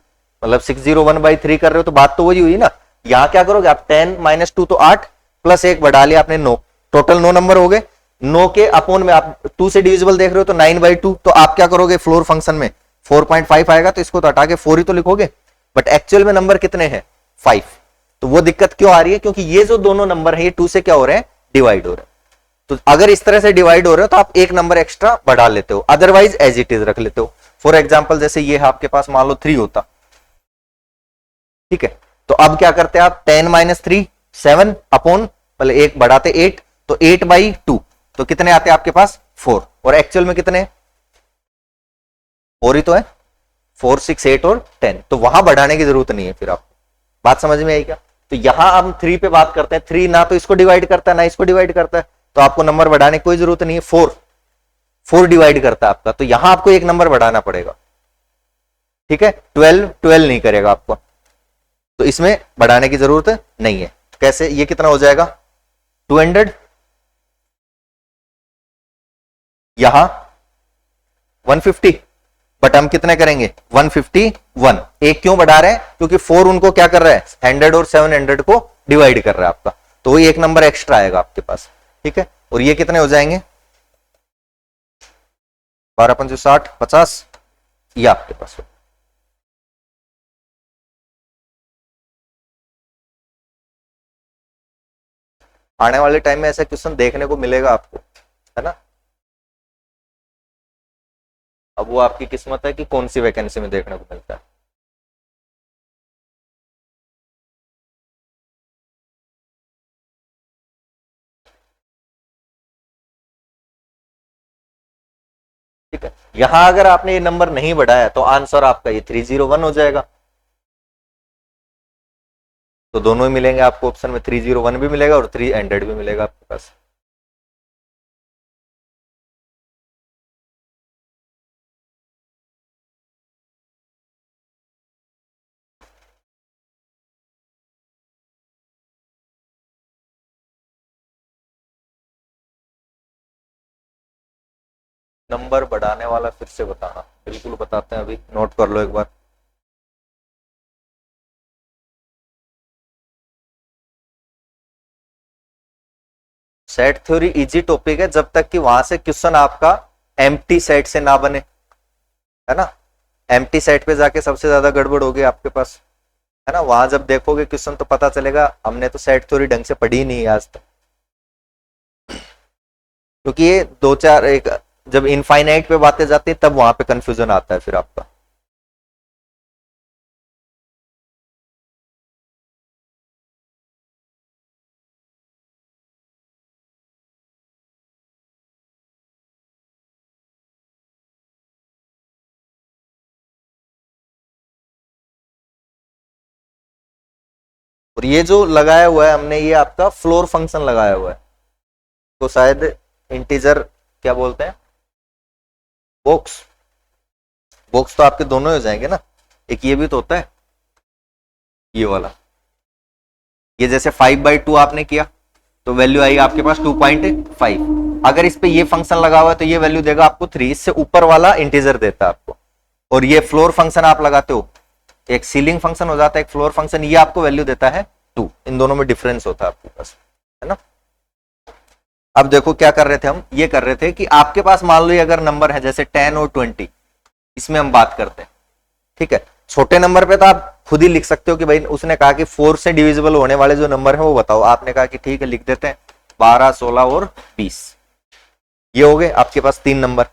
मतलब 601 बाई 3 कर रहे हो, तो बात तो वही हुई ना। यहां क्या करोगे आप 10 माइनस 2 तो 8 प्लस 1 बढ़ा लिया आपने 9, टोटल 9 नंबर हो गए। 9 के अपोन में आप 2 से डिविजिबल देख रहे हो तो 9 बाई 2, तो आप क्या करोगे फ्लोर फंक्शन में 4.5 आएगा तो इसको तो हटा के 4 ही तो लिखोगे, बट एक्चुअल में नंबर कितने हैं 5। तो वो दिक्कत क्यों आ रही है, क्योंकि ये जो दोनों नंबर है ये 2 से क्या हो रहे हैं डिवाइड हो रहे हैं। तो अगर इस तरह से डिवाइड हो रहे हो तो आप एक नंबर एक्स्ट्रा बढ़ा लेते हो, अदरवाइज एज इट इज रख लेते हो। फॉर एग्जाम्पल जैसे ये आपके पास मान लो 3 होता, ठीक है, तो अब क्या करते हैं आप 10 माइनस 3 7 अपॉन मतलब एक बढ़ाते 8, तो 8 बाई 2 तो कितने आते हैं आपके पास 4, और एक्चुअल में कितने 4 ही तो है, 4 6 8 और 10, तो वहां बढ़ाने की जरूरत नहीं है। फिर आपको बात समझ में आई क्या। तो यहां हम 3 पे बात करते हैं, 3 ना तो इसको डिवाइड करता है ना इसको डिवाइड करता है, तो आपको नंबर बढ़ाने की कोई जरूरत नहीं है। 4 डिवाइड करता है आपका, तो यहां आपको एक नंबर बढ़ाना पड़ेगा, ठीक है। 12 नहीं करेगा आपको, तो इसमें बढ़ाने की जरूरत नहीं है। कैसे, ये कितना हो जाएगा 200, यहां 150, बट हम कितने करेंगे 151। एक क्यों बढ़ा रहे हैं, क्योंकि 4 उनको क्या कर रहा है 100 और 700 को डिवाइड कर रहा है आपका, तो वही एक नंबर एक्स्ट्रा आएगा आपके पास, ठीक है। और ये कितने हो जाएंगे 12 5 60 50, ये आपके पास हो। आने वाले टाइम में ऐसा क्वेश्चन देखने को मिलेगा आपको, है ना। अब वो आपकी किस्मत है कि कौन सी वैकेंसी में देखने को मिलता है। ठीक है, यहां अगर आपने ये नंबर नहीं बढ़ाया तो आंसर आपका ये 301 हो जाएगा। तो दोनों ही मिलेंगे आपको ऑप्शन में, 301 भी मिलेगा और 300 भी मिलेगा आपके पास। नंबर बढ़ाने वाला फिर से बताना, बिल्कुल बताते हैं, अभी नोट कर लो एक बार। सेट थ्योरी इजी टॉपिक है जब तक कि वहां से क्वेश्चन आपका एम्प्टी सेट से ना बने, है ना। एम्प्टी सेट पे जाके सबसे ज्यादा गड़बड़ होगी आपके पास, है ना। वहां जब देखोगे क्वेश्चन तो पता चलेगा हमने तो सेट थ्योरी ढंग से पढ़ी ही नहीं आज तक, क्योंकि ये 2 4 एक जब इनफाइनाइट पे बातें जाती है तब वहां पे कंफ्यूजन आता है फिर आपका। और ये जो लगाया हुआ है हमने, ये आपका फ्लोर फंक्शन लगाया हुआ है, तो शायद इंटीजर क्या बोलते हैं, बॉक्स। बॉक्स तो आपके दोनों हो जाएंगे ना, एक ये भी तो होता है ये वाला। ये जैसे 5/2 आपने किया तो वैल्यू आई आपके पास 2.5। अगर इस पे ये फंक्शन लगा हुआ है तो ये वैल्यू देगा आपको 3, इससे ऊपर वाला इंटीजर देता है आपको। और ये फ्लोर फंक्शन आप लगाते हो, एक सीलिंग फंक्शन हो जाता है एक फ्लोर फंक्शन, ये आपको वैल्यू देता है 2। इन दोनों में डिफरेंस होता है आपके पास, है ना। अब देखो क्या कर रहे थे हम, ये कर रहे थे कि आपके पास मान लो अगर नंबर है जैसे 10 और 20, इसमें हम बात करते हैं, ठीक है। छोटे नंबर पे तो आप खुद ही लिख सकते हो कि भाई उसने कहा कि 4 से डिविजिबल होने वाले जो नंबर है वो बताओ, आपने कहा कि ठीक है लिख देते हैं 12 16 और 20, ये हो गए आपके पास 3 नंबर।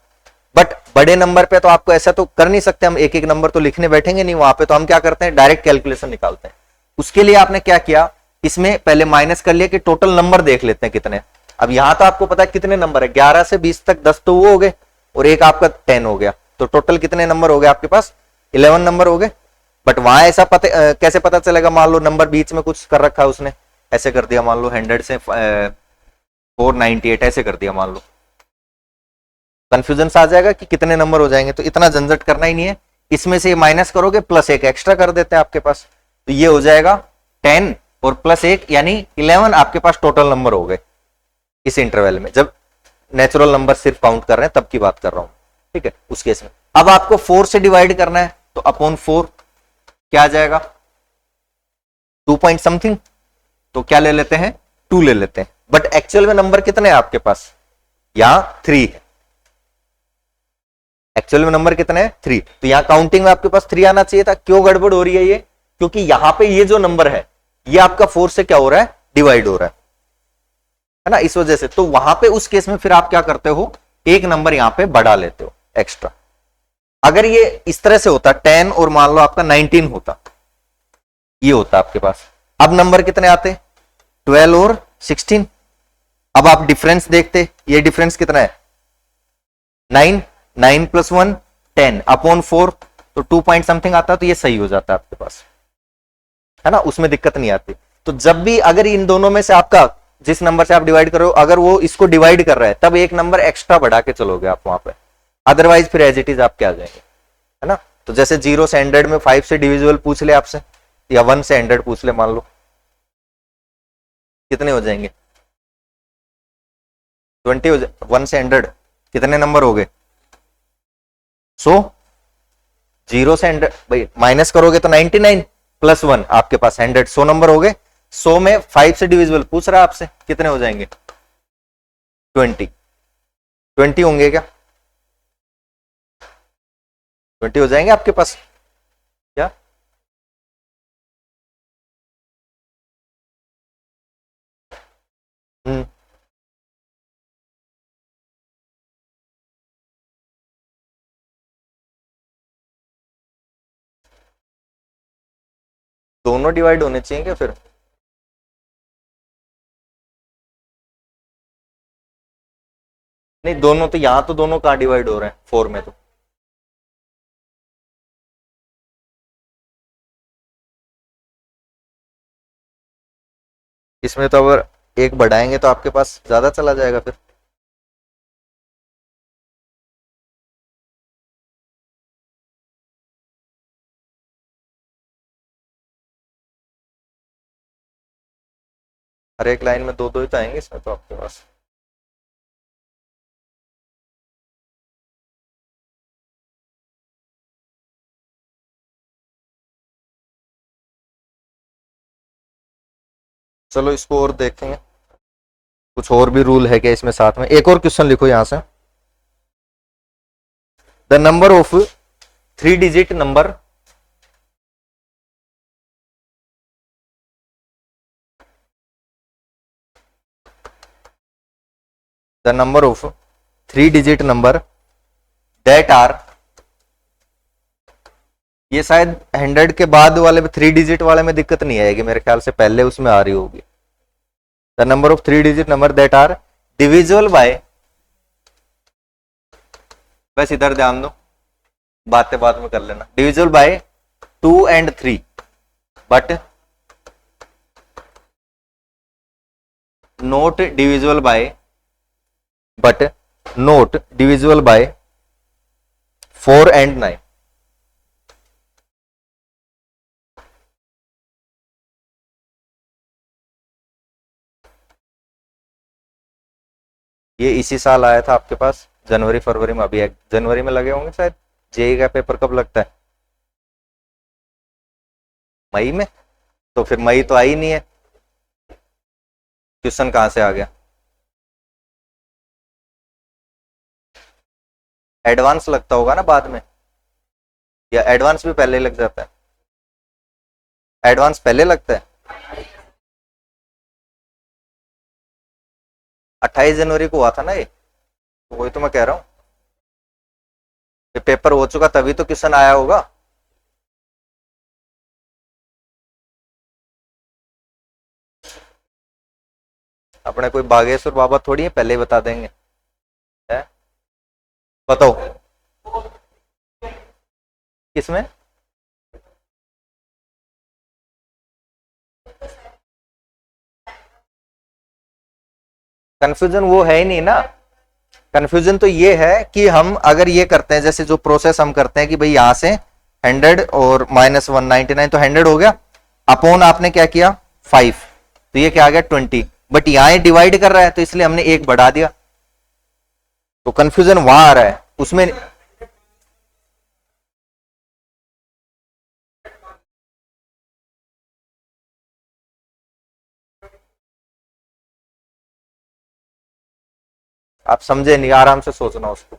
बट बड़े नंबर पे तो आपको ऐसा तो कर नहीं सकते, हम एक एक नंबर तो लिखने बैठेंगे नहीं वहां पे, तो हम क्या करते हैं डायरेक्ट कैलकुलेशन निकालते हैं। उसके लिए आपने क्या किया, इसमें पहले माइनस कर लिया कि टोटल नंबर देख लेते हैं कितने। अब यहां तो आपको पता है कितने नंबर है, 11 से 20 तक 10 तो वो हो गए और एक आपका 10 हो गया, तो टोटल कितने नंबर हो गए आपके पास 11 नंबर हो गए। बट वहां ऐसा कैसे पता चलेगा, मान लो नंबर बीच में कुछ कर रखा है उसने, ऐसे कर दिया मान लो, 100 से 498 ऐसे कर दिया मान लो, कंफ्यूजन आ जाएगा कि कितने नंबर हो जाएंगे। तो इतना झंझट करना ही नहीं है, इसमें से माइनस करोगे प्लस एक एक्स्ट्रा कर देते हैं आपके पास, तो ये हो जाएगा 10 और प्लस एक यानी 11 आपके पास टोटल नंबर हो गए इस इंटरवल में, जब नेचुरल नंबर सिर्फ काउंट कर रहे हैं तब की बात कर रहा हूं, ठीक है। उस केस में अब आपको 4 से डिवाइड करना है, तो अपॉन 4 क्या आ जाएगा, 2 पॉइंट समथिंग, तो क्या ले लेते हैं, 2 ले लेते हैं। बट एक्चुअल में नंबर कितने हैं आपके पास, यहां 3 है, एक्चुअल में नंबर कितने हैं 3, तो यहां काउंटिंग में आपके पास 3 आना चाहिए था। क्यों गड़बड़ हो रही है ये, क्योंकि यहां पे ये जो नंबर है ये आपका 4 से क्या हो रहा है, डिवाइड हो रहा है ना, इस वजह से। तो वहां पे उस केस में फिर आप क्या करते हो, एक नंबर यहां पे बढ़ा लेते हो एक्स्ट्रा। अगर ये इस तरह से होता 10 और मान लो आपका 19 होता, ये होता आपके पास, अब नंबर कितने आते 12 और 16। अब आप डिफरेंस देखते, ये डिफरेंस कितना है 9, 9 प्लस 1 10 अपॉन 4, तो 2 पॉइंट समथिंग आता, तो ये सही हो जाता है आपके पास, है ना, उसमें दिक्कत नहीं आती। तो जब भी अगर इन दोनों में से आपका जिस नंबर से आप डिवाइड कर रहे हो अगर वो इसको डिवाइड कर रहा है, तब एक नंबर एक्स्ट्रा बढ़ा के चलोगे आप वहां पे, अदरवाइज फिर एज इट इज आप क्या आ जाएंगे, है ना। तो जैसे 0 से 100 में 5 से डिविजिबल पूछ ले आपसे, या 1 से 100 पूछ ले मान लो, कितने हो जाएंगे 20 हो जाए, 1 से 100 कितने नंबर हो गए 100, 0 से 100 भाई माइनस करोगे तो 99 प्लस 1 आपके पास 100, 100 नंबर हो गए। 100 में 5 से डिविजिबल पूछ रहा है आपसे, कितने हो जाएंगे 20, 20 होंगे क्या, 20 हो जाएंगे आपके पास क्या, दोनों डिवाइड होने चाहिए क्या फिर, नहीं दोनों तो, यहां तो दोनों कहां डिवाइड हो रहे हैं 4 में तो, इसमें तो अगर एक बढ़ाएंगे तो आपके पास ज्यादा चला जाएगा फिर। हर एक लाइन में दो दो ही तो आएंगे इसमें तो आपके पास। चलो इसको और देखेंगे, कुछ और भी रूल है क्या इसमें साथ में। एक और क्वेश्चन लिखो यहां से, the number of 3 digit number the number of 3 digit number that are, ये शायद 100 के बाद वाले में 3 डिजिट वाले में दिक्कत नहीं आएगी मेरे ख्याल से, पहले उसमें आ रही होगी। The number of 3 digit number that are divisible by, बस इधर ध्यान दो, बातें बाद में कर लेना, divisible by 2 and 3 but not divisible by, but not divisible by 4 and 9। ये इसी साल आया था आपके पास जनवरी फरवरी में, अभी जनवरी में लगे होंगे शायद। जेई का पेपर कब लगता है, मई में, तो फिर मई तो आई नहीं है, क्वेश्चन कहां से आ गया, एडवांस लगता होगा ना बाद में, या एडवांस भी पहले लग जाता है, एडवांस पहले लगता है। 28 जनवरी को हुआ था ना ये, तो वही तो मैं कह रहा हूँ, ये पेपर हो चुका तभी तो क्वेश्चन आया होगा। अपने कोई बागेश्वर बाबा थोड़ी है, पहले ही बता देंगे है? बताओ किसमें, कंफ्यूजन वो है ही नहीं ना। कंफ्यूजन तो ये है कि हम अगर ये करते हैं, जैसे जो प्रोसेस हम करते हैं कि भाई यहां से 100 और -199 तो 100 हो गया, अपॉन आपने क्या किया 5, तो ये क्या आ गया 20, बट यहां डिवाइड कर रहा है तो इसलिए हमने एक बढ़ा दिया, तो कंफ्यूजन वहां आ रहा है उसमें। आप समझे नहीं, आराम से सोचना उसको।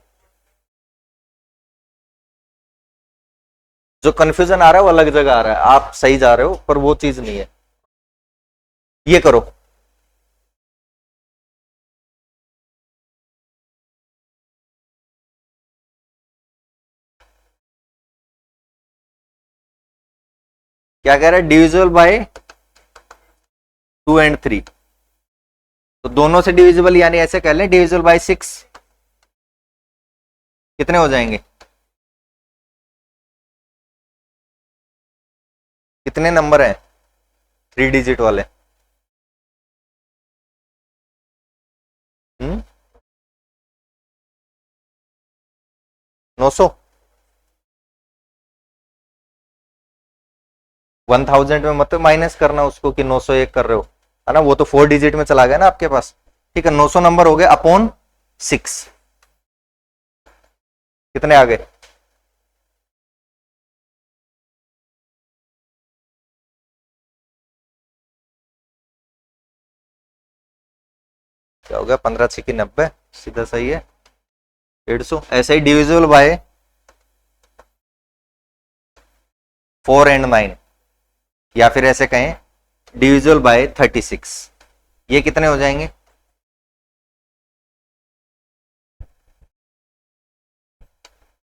जो कंफ्यूजन आ रहा है वो अलग जगह आ रहा है, आप सही जा रहे हो पर वो चीज नहीं है। ये करो, क्या कह रहा है, डिविजिबल बाय 2 और 3, तो दोनों से डिविजिबल, यानी ऐसे कह लें डिविजिबल बाय 6, कितने हो जाएंगे, कितने नंबर हैं 3 डिजिट वाले, 900, 1000 में मतलब माइनस करना उसको कि 901 कर रहे हो, है ना, वो तो 4 डिजिट में चला गया ना आपके पास। ठीक है, 900 नंबर हो गए अपॉन 6, कितने आ गए, क्या हो गया, 15 6 90, सीधा सही है 150। ऐसे ही डिविजिबल बाय 4 और 9, या फिर ऐसे कहें डिविजिबल बाय 36, ये कितने हो जाएंगे,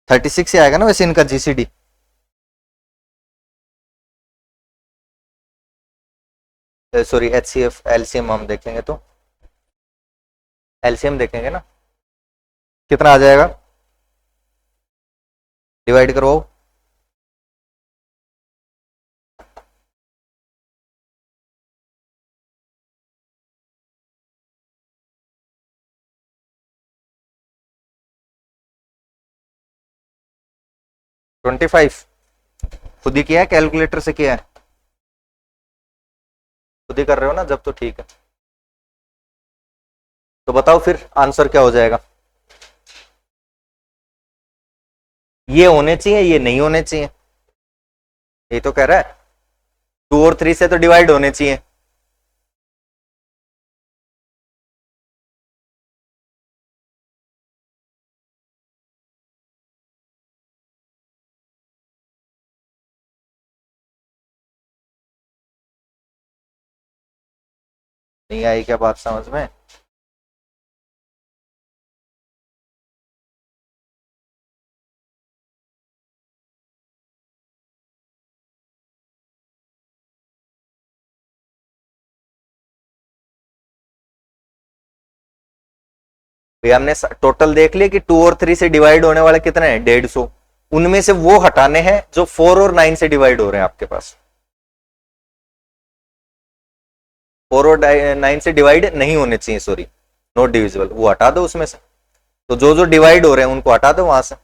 36 से आएगा ना वैसे इनका जीसीडी। सॉरी एचसीएफ, एलसीएम हम देखेंगे तो एलसीएम देखेंगे ना, कितना आ जाएगा, डिवाइड करो, ट्वेंटी 25, खुद ही किया है कैलकुलेटर से किया है, खुद ही कर रहे हो ना जब, तो ठीक है। तो बताओ फिर आंसर क्या हो जाएगा, ये होने चाहिए ये नहीं होने चाहिए, ये तो कह रहा है 2 और 3 से तो डिवाइड होने चाहिए, नहीं आई क्या बात समझ में। भैया हमने टोटल देख लिया कि 2 और 3 से डिवाइड होने वाले कितने हैं 150, उनमें से वो हटाने हैं जो 4 और 9 से डिवाइड हो रहे हैं आपके पास, 4 और 9 से डिवाइड नहीं होने चाहिए, सॉरी नॉट डिविजिबल, वो हटा दो उसमें से, तो जो जो डिवाइड हो रहे हैं उनको हटा दो वहां से।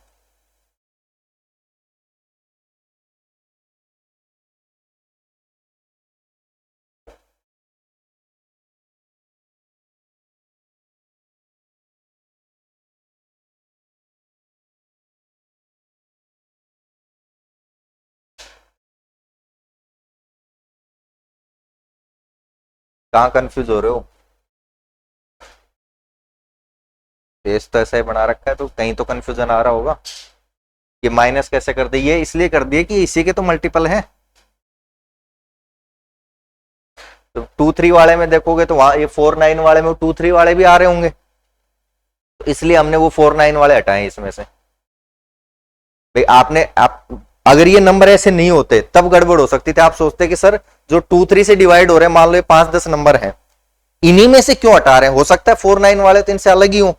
कहाँ कंफ्यूज हो रहे हो, पेज तो ऐसा ही बना रखा है तो कहीं तो कंफ्यूजन आ रहा होगा। ये माइनस कैसे कर दिए, ये इसलिए कर दिए कि इसी के तो मल्टीपल है, तो 2 3 वाले में देखोगे तो वहां ये 4 9 वाले में 2 3 वाले भी आ रहे होंगे, तो इसलिए हमने वो 4 9 वाले हटाए इसमें से। भाई आपने आप अगर ये नंबर ऐसे नहीं होते तब गड़बड़ हो सकती थी, आप सोचते कि सर जो 2 3 से डिवाइड हो रहे हैं, मान लो 5 10 नंबर है, इन्हीं में से क्यों हटा रहे हैं, हो सकता है 4 9 वाले तो इनसे अलग ही हो,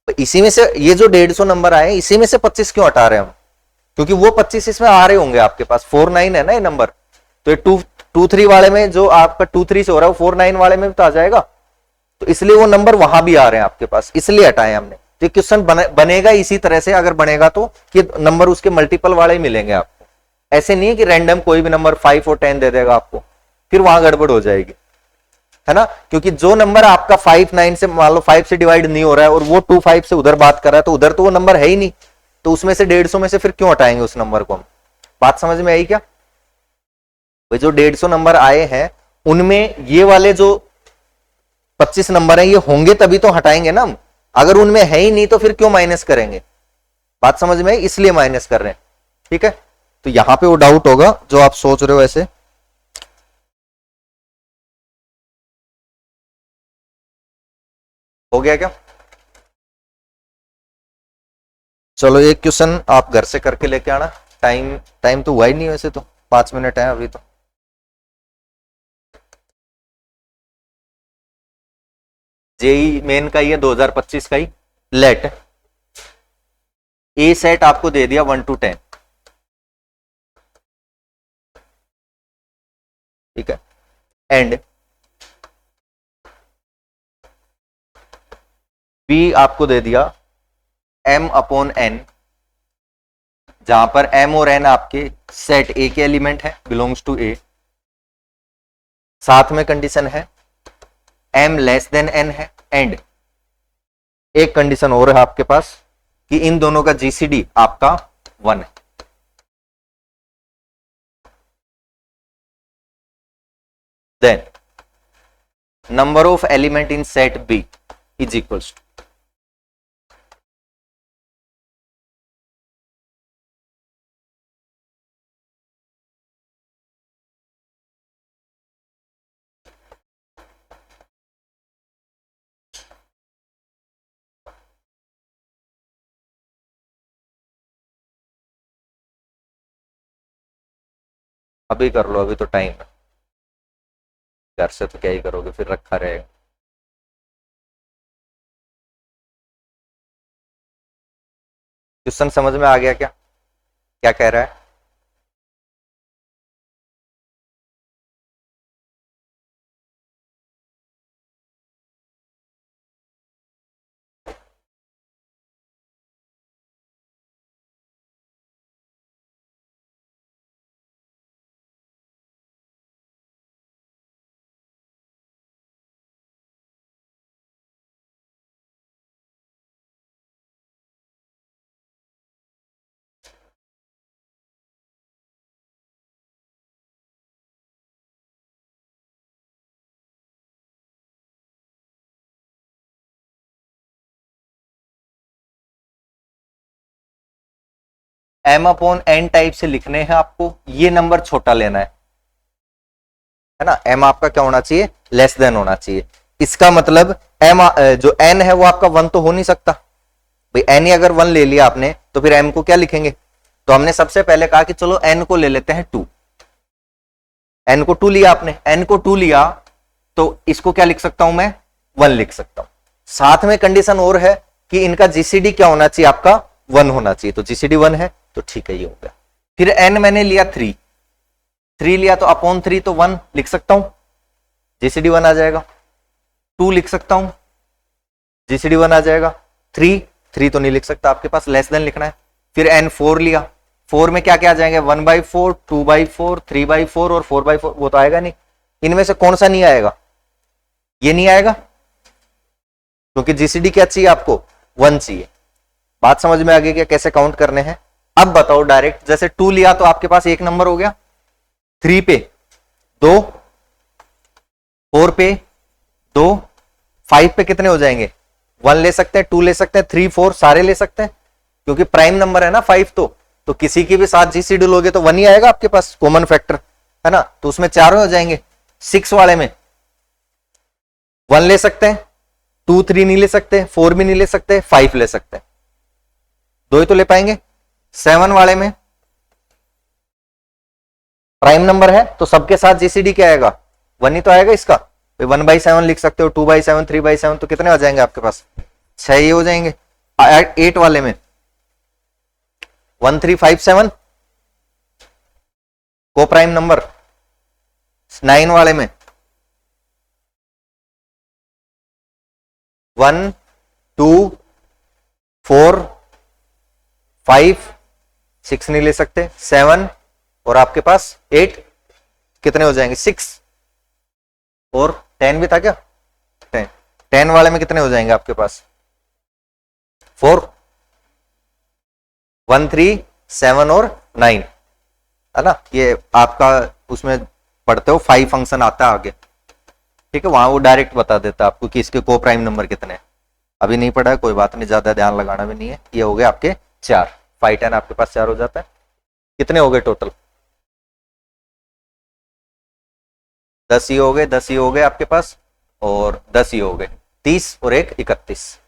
तो इसी में से ये जो 150 नंबर आए इसी में से 25 क्यों हटा रहे हैं हम, क्योंकि वो 25 इसमें आ रहे होंगे आपके पास, 4 9 है ना ये नंबर, तो ये 2 3 वाले में जो आपका 2 3 से हो रहा है वो 4 9 वाले में भी तो आ जाएगा, तो इसलिए वो नंबर वहां भी आ रहे हैं आपके पास, इसलिए हटाए हमने। तो क्वेश्चन बनेगा इसी तरह से, अगर बनेगा तो कि नंबर उसके मल्टीपल वाले ही मिलेंगे आपको। ऐसे नहीं है कि रैंडम कोई भी नंबर 5 और 10 दे देगा आपको, फिर वहां गड़बड़ हो जाएगी, है ना। क्योंकि जो नंबर आपका 5 9 से, मान लो 5 से डिवाइड नहीं हो रहा है और वो 2 5 से उधर बात कर रहा है, तो उधर तो वो नंबर है ही नहीं, तो उसमें से 150 में से फिर क्यों हटाएंगे उस नंबर को हम। बात समझ में आई क्या? भाई जो 150 नंबर आए हैं उनमें ये वाले जो 25 नंबर है ये होंगे तभी तो हटाएंगे ना हम, अगर उनमें है ही नहीं तो फिर क्यों माइनस करेंगे। बात समझ में आई, इसलिए माइनस कर रहे हैं, ठीक है। तो यहां पे वो डाउट होगा जो आप सोच रहे हो ऐसे। हो गया क्या? चलो एक क्वेश्चन आप घर से करके लेके आना। टाइम टाइम तो हुआ ही नहीं वैसे तो, 5 मिनट है अभी तो। जेई मेन का ही है, 2025 का ही। लेट ए सेट आपको दे दिया 1 to 10, ठीक है। एंड बी आपको दे दिया m/n, जहां पर m और n आपके सेट ए के एलिमेंट है, बिलोंग्स टू ए। साथ में कंडीशन है m लेस देन n है, एंड एक कंडीशन और है आपके पास कि इन दोनों का जीसीडी आपका 1 है। Then number of element in set B is equals to, अभी कर लो, अभी तो टाइम है। घर से तो क्या ही करोगे, फिर रखा रहेगा। क्वेश्चन समझ में आ गया क्या, क्या कह रहा है? m/n टाइप से लिखने हैं आपको, ये नंबर छोटा लेना है ना। m आपका क्या होना चाहिए, लेस देन होना चाहिए। इसका मतलब m जो n है वो आपका 1 तो हो नहीं सकता भाई। n ही अगर 1 ले लिया आपने तो फिर m को क्या लिखेंगे। तो हमने सबसे पहले कहा कि चलो n को ले लेते हैं 2, n को 2 लिया आपने, n को 2 लिया तो इसको क्या लिख सकता हूं मैं, 1 लिख सकता हूं। साथ में कंडीशन और है कि इनका जीसीडी क्या होना चाहिए, आपका 1 होना चाहिए। तो जीसीडी 1 है तो ठीक है, ये हो गया। फिर n मैंने लिया 3 लिया तो अपॉन 3 तो 1 लिख सकता हूं, जीसीडी 1 आ जाएगा। 2 लिख सकता हूं, जीसीडी 1 आ जाएगा। 3 तो नहीं लिख सकता, आपके पास लेस देन लिखना है। फिर n 4 लिया, 4 में क्या क्या आ जाएंगे, 1/4, 2/4, 3/4 और 4/4, वो तो आएगा नहीं। इनमें से कौन सा नहीं आएगा, ये नहीं आएगा, क्योंकि जीसीडी क्या चाहिए आपको, 1 चाहिए। बात समझ में आ गई क्या, कैसे काउंट करने हैं। अब बताओ डायरेक्ट, जैसे 2 लिया तो आपके पास एक नंबर हो गया, 3 पे 2, 4 पे 2, 5 पे कितने हो जाएंगे, 1 ले सकते हैं, 2 ले सकते हैं, 3 4 सारे ले सकते हैं, क्योंकि प्राइम नंबर है ना 5। तो किसी की भी साथ जीसीडी लोगे तो 1 ही आएगा आपके पास, कॉमन फैक्टर है ना। तो उसमें चारों हो जाएंगे। 6 वाले में 1 ले सकते हैं, 2 3 नहीं ले सकते, 4 भी नहीं ले सकते, 5 ले सकते हैं, 2 ही तो ले पाएंगे। 7 वाले में प्राइम नंबर है तो सबके साथ जीसीडी क्या आएगा, 1 ही तो आएगा इसका। 1/7 लिख सकते हो, 2/7, 3/7, तो कितने हो जाएंगे आपके पास, 6 ही हो जाएंगे। 8 वाले में 1 3 5 7 को प्राइम नंबर। 9 वाले में 1 2 4 5 6 नहीं ले सकते, 7 और आपके पास 8, कितने हो जाएंगे 6 और 10 भी था क्या, 10, 10 वाले में कितने हो जाएंगे आपके पास 4, 1 3 7 और 9 है ना। ये आपका उसमें पढ़ते हो 5 फंक्शन आता है आगे, ठीक है, वहां वो डायरेक्ट बता देता है आपको कि इसके को प्राइम नंबर कितने हैं। अभी नहीं पढ़ा है कोई बात नहीं, ज्यादा ध्यान लगाना भी नहीं है। ये हो गए आपके 4, 5 10 आपके पास 4 हो जाता है। कितने हो गए टोटल, 10 ही हो गए, 10 ही हो गए आपके पास, और 10 ही हो गए, 30 और 1 31।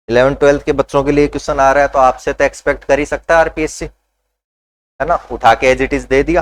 इलेवन ट्वेल्थ के बच्चों के लिए क्वेश्चन आ रहा है तो आपसे तो एक्सपेक्ट कर ही सकता है आरपीएससी, है ना, उठा के एज इट इज दे दिया।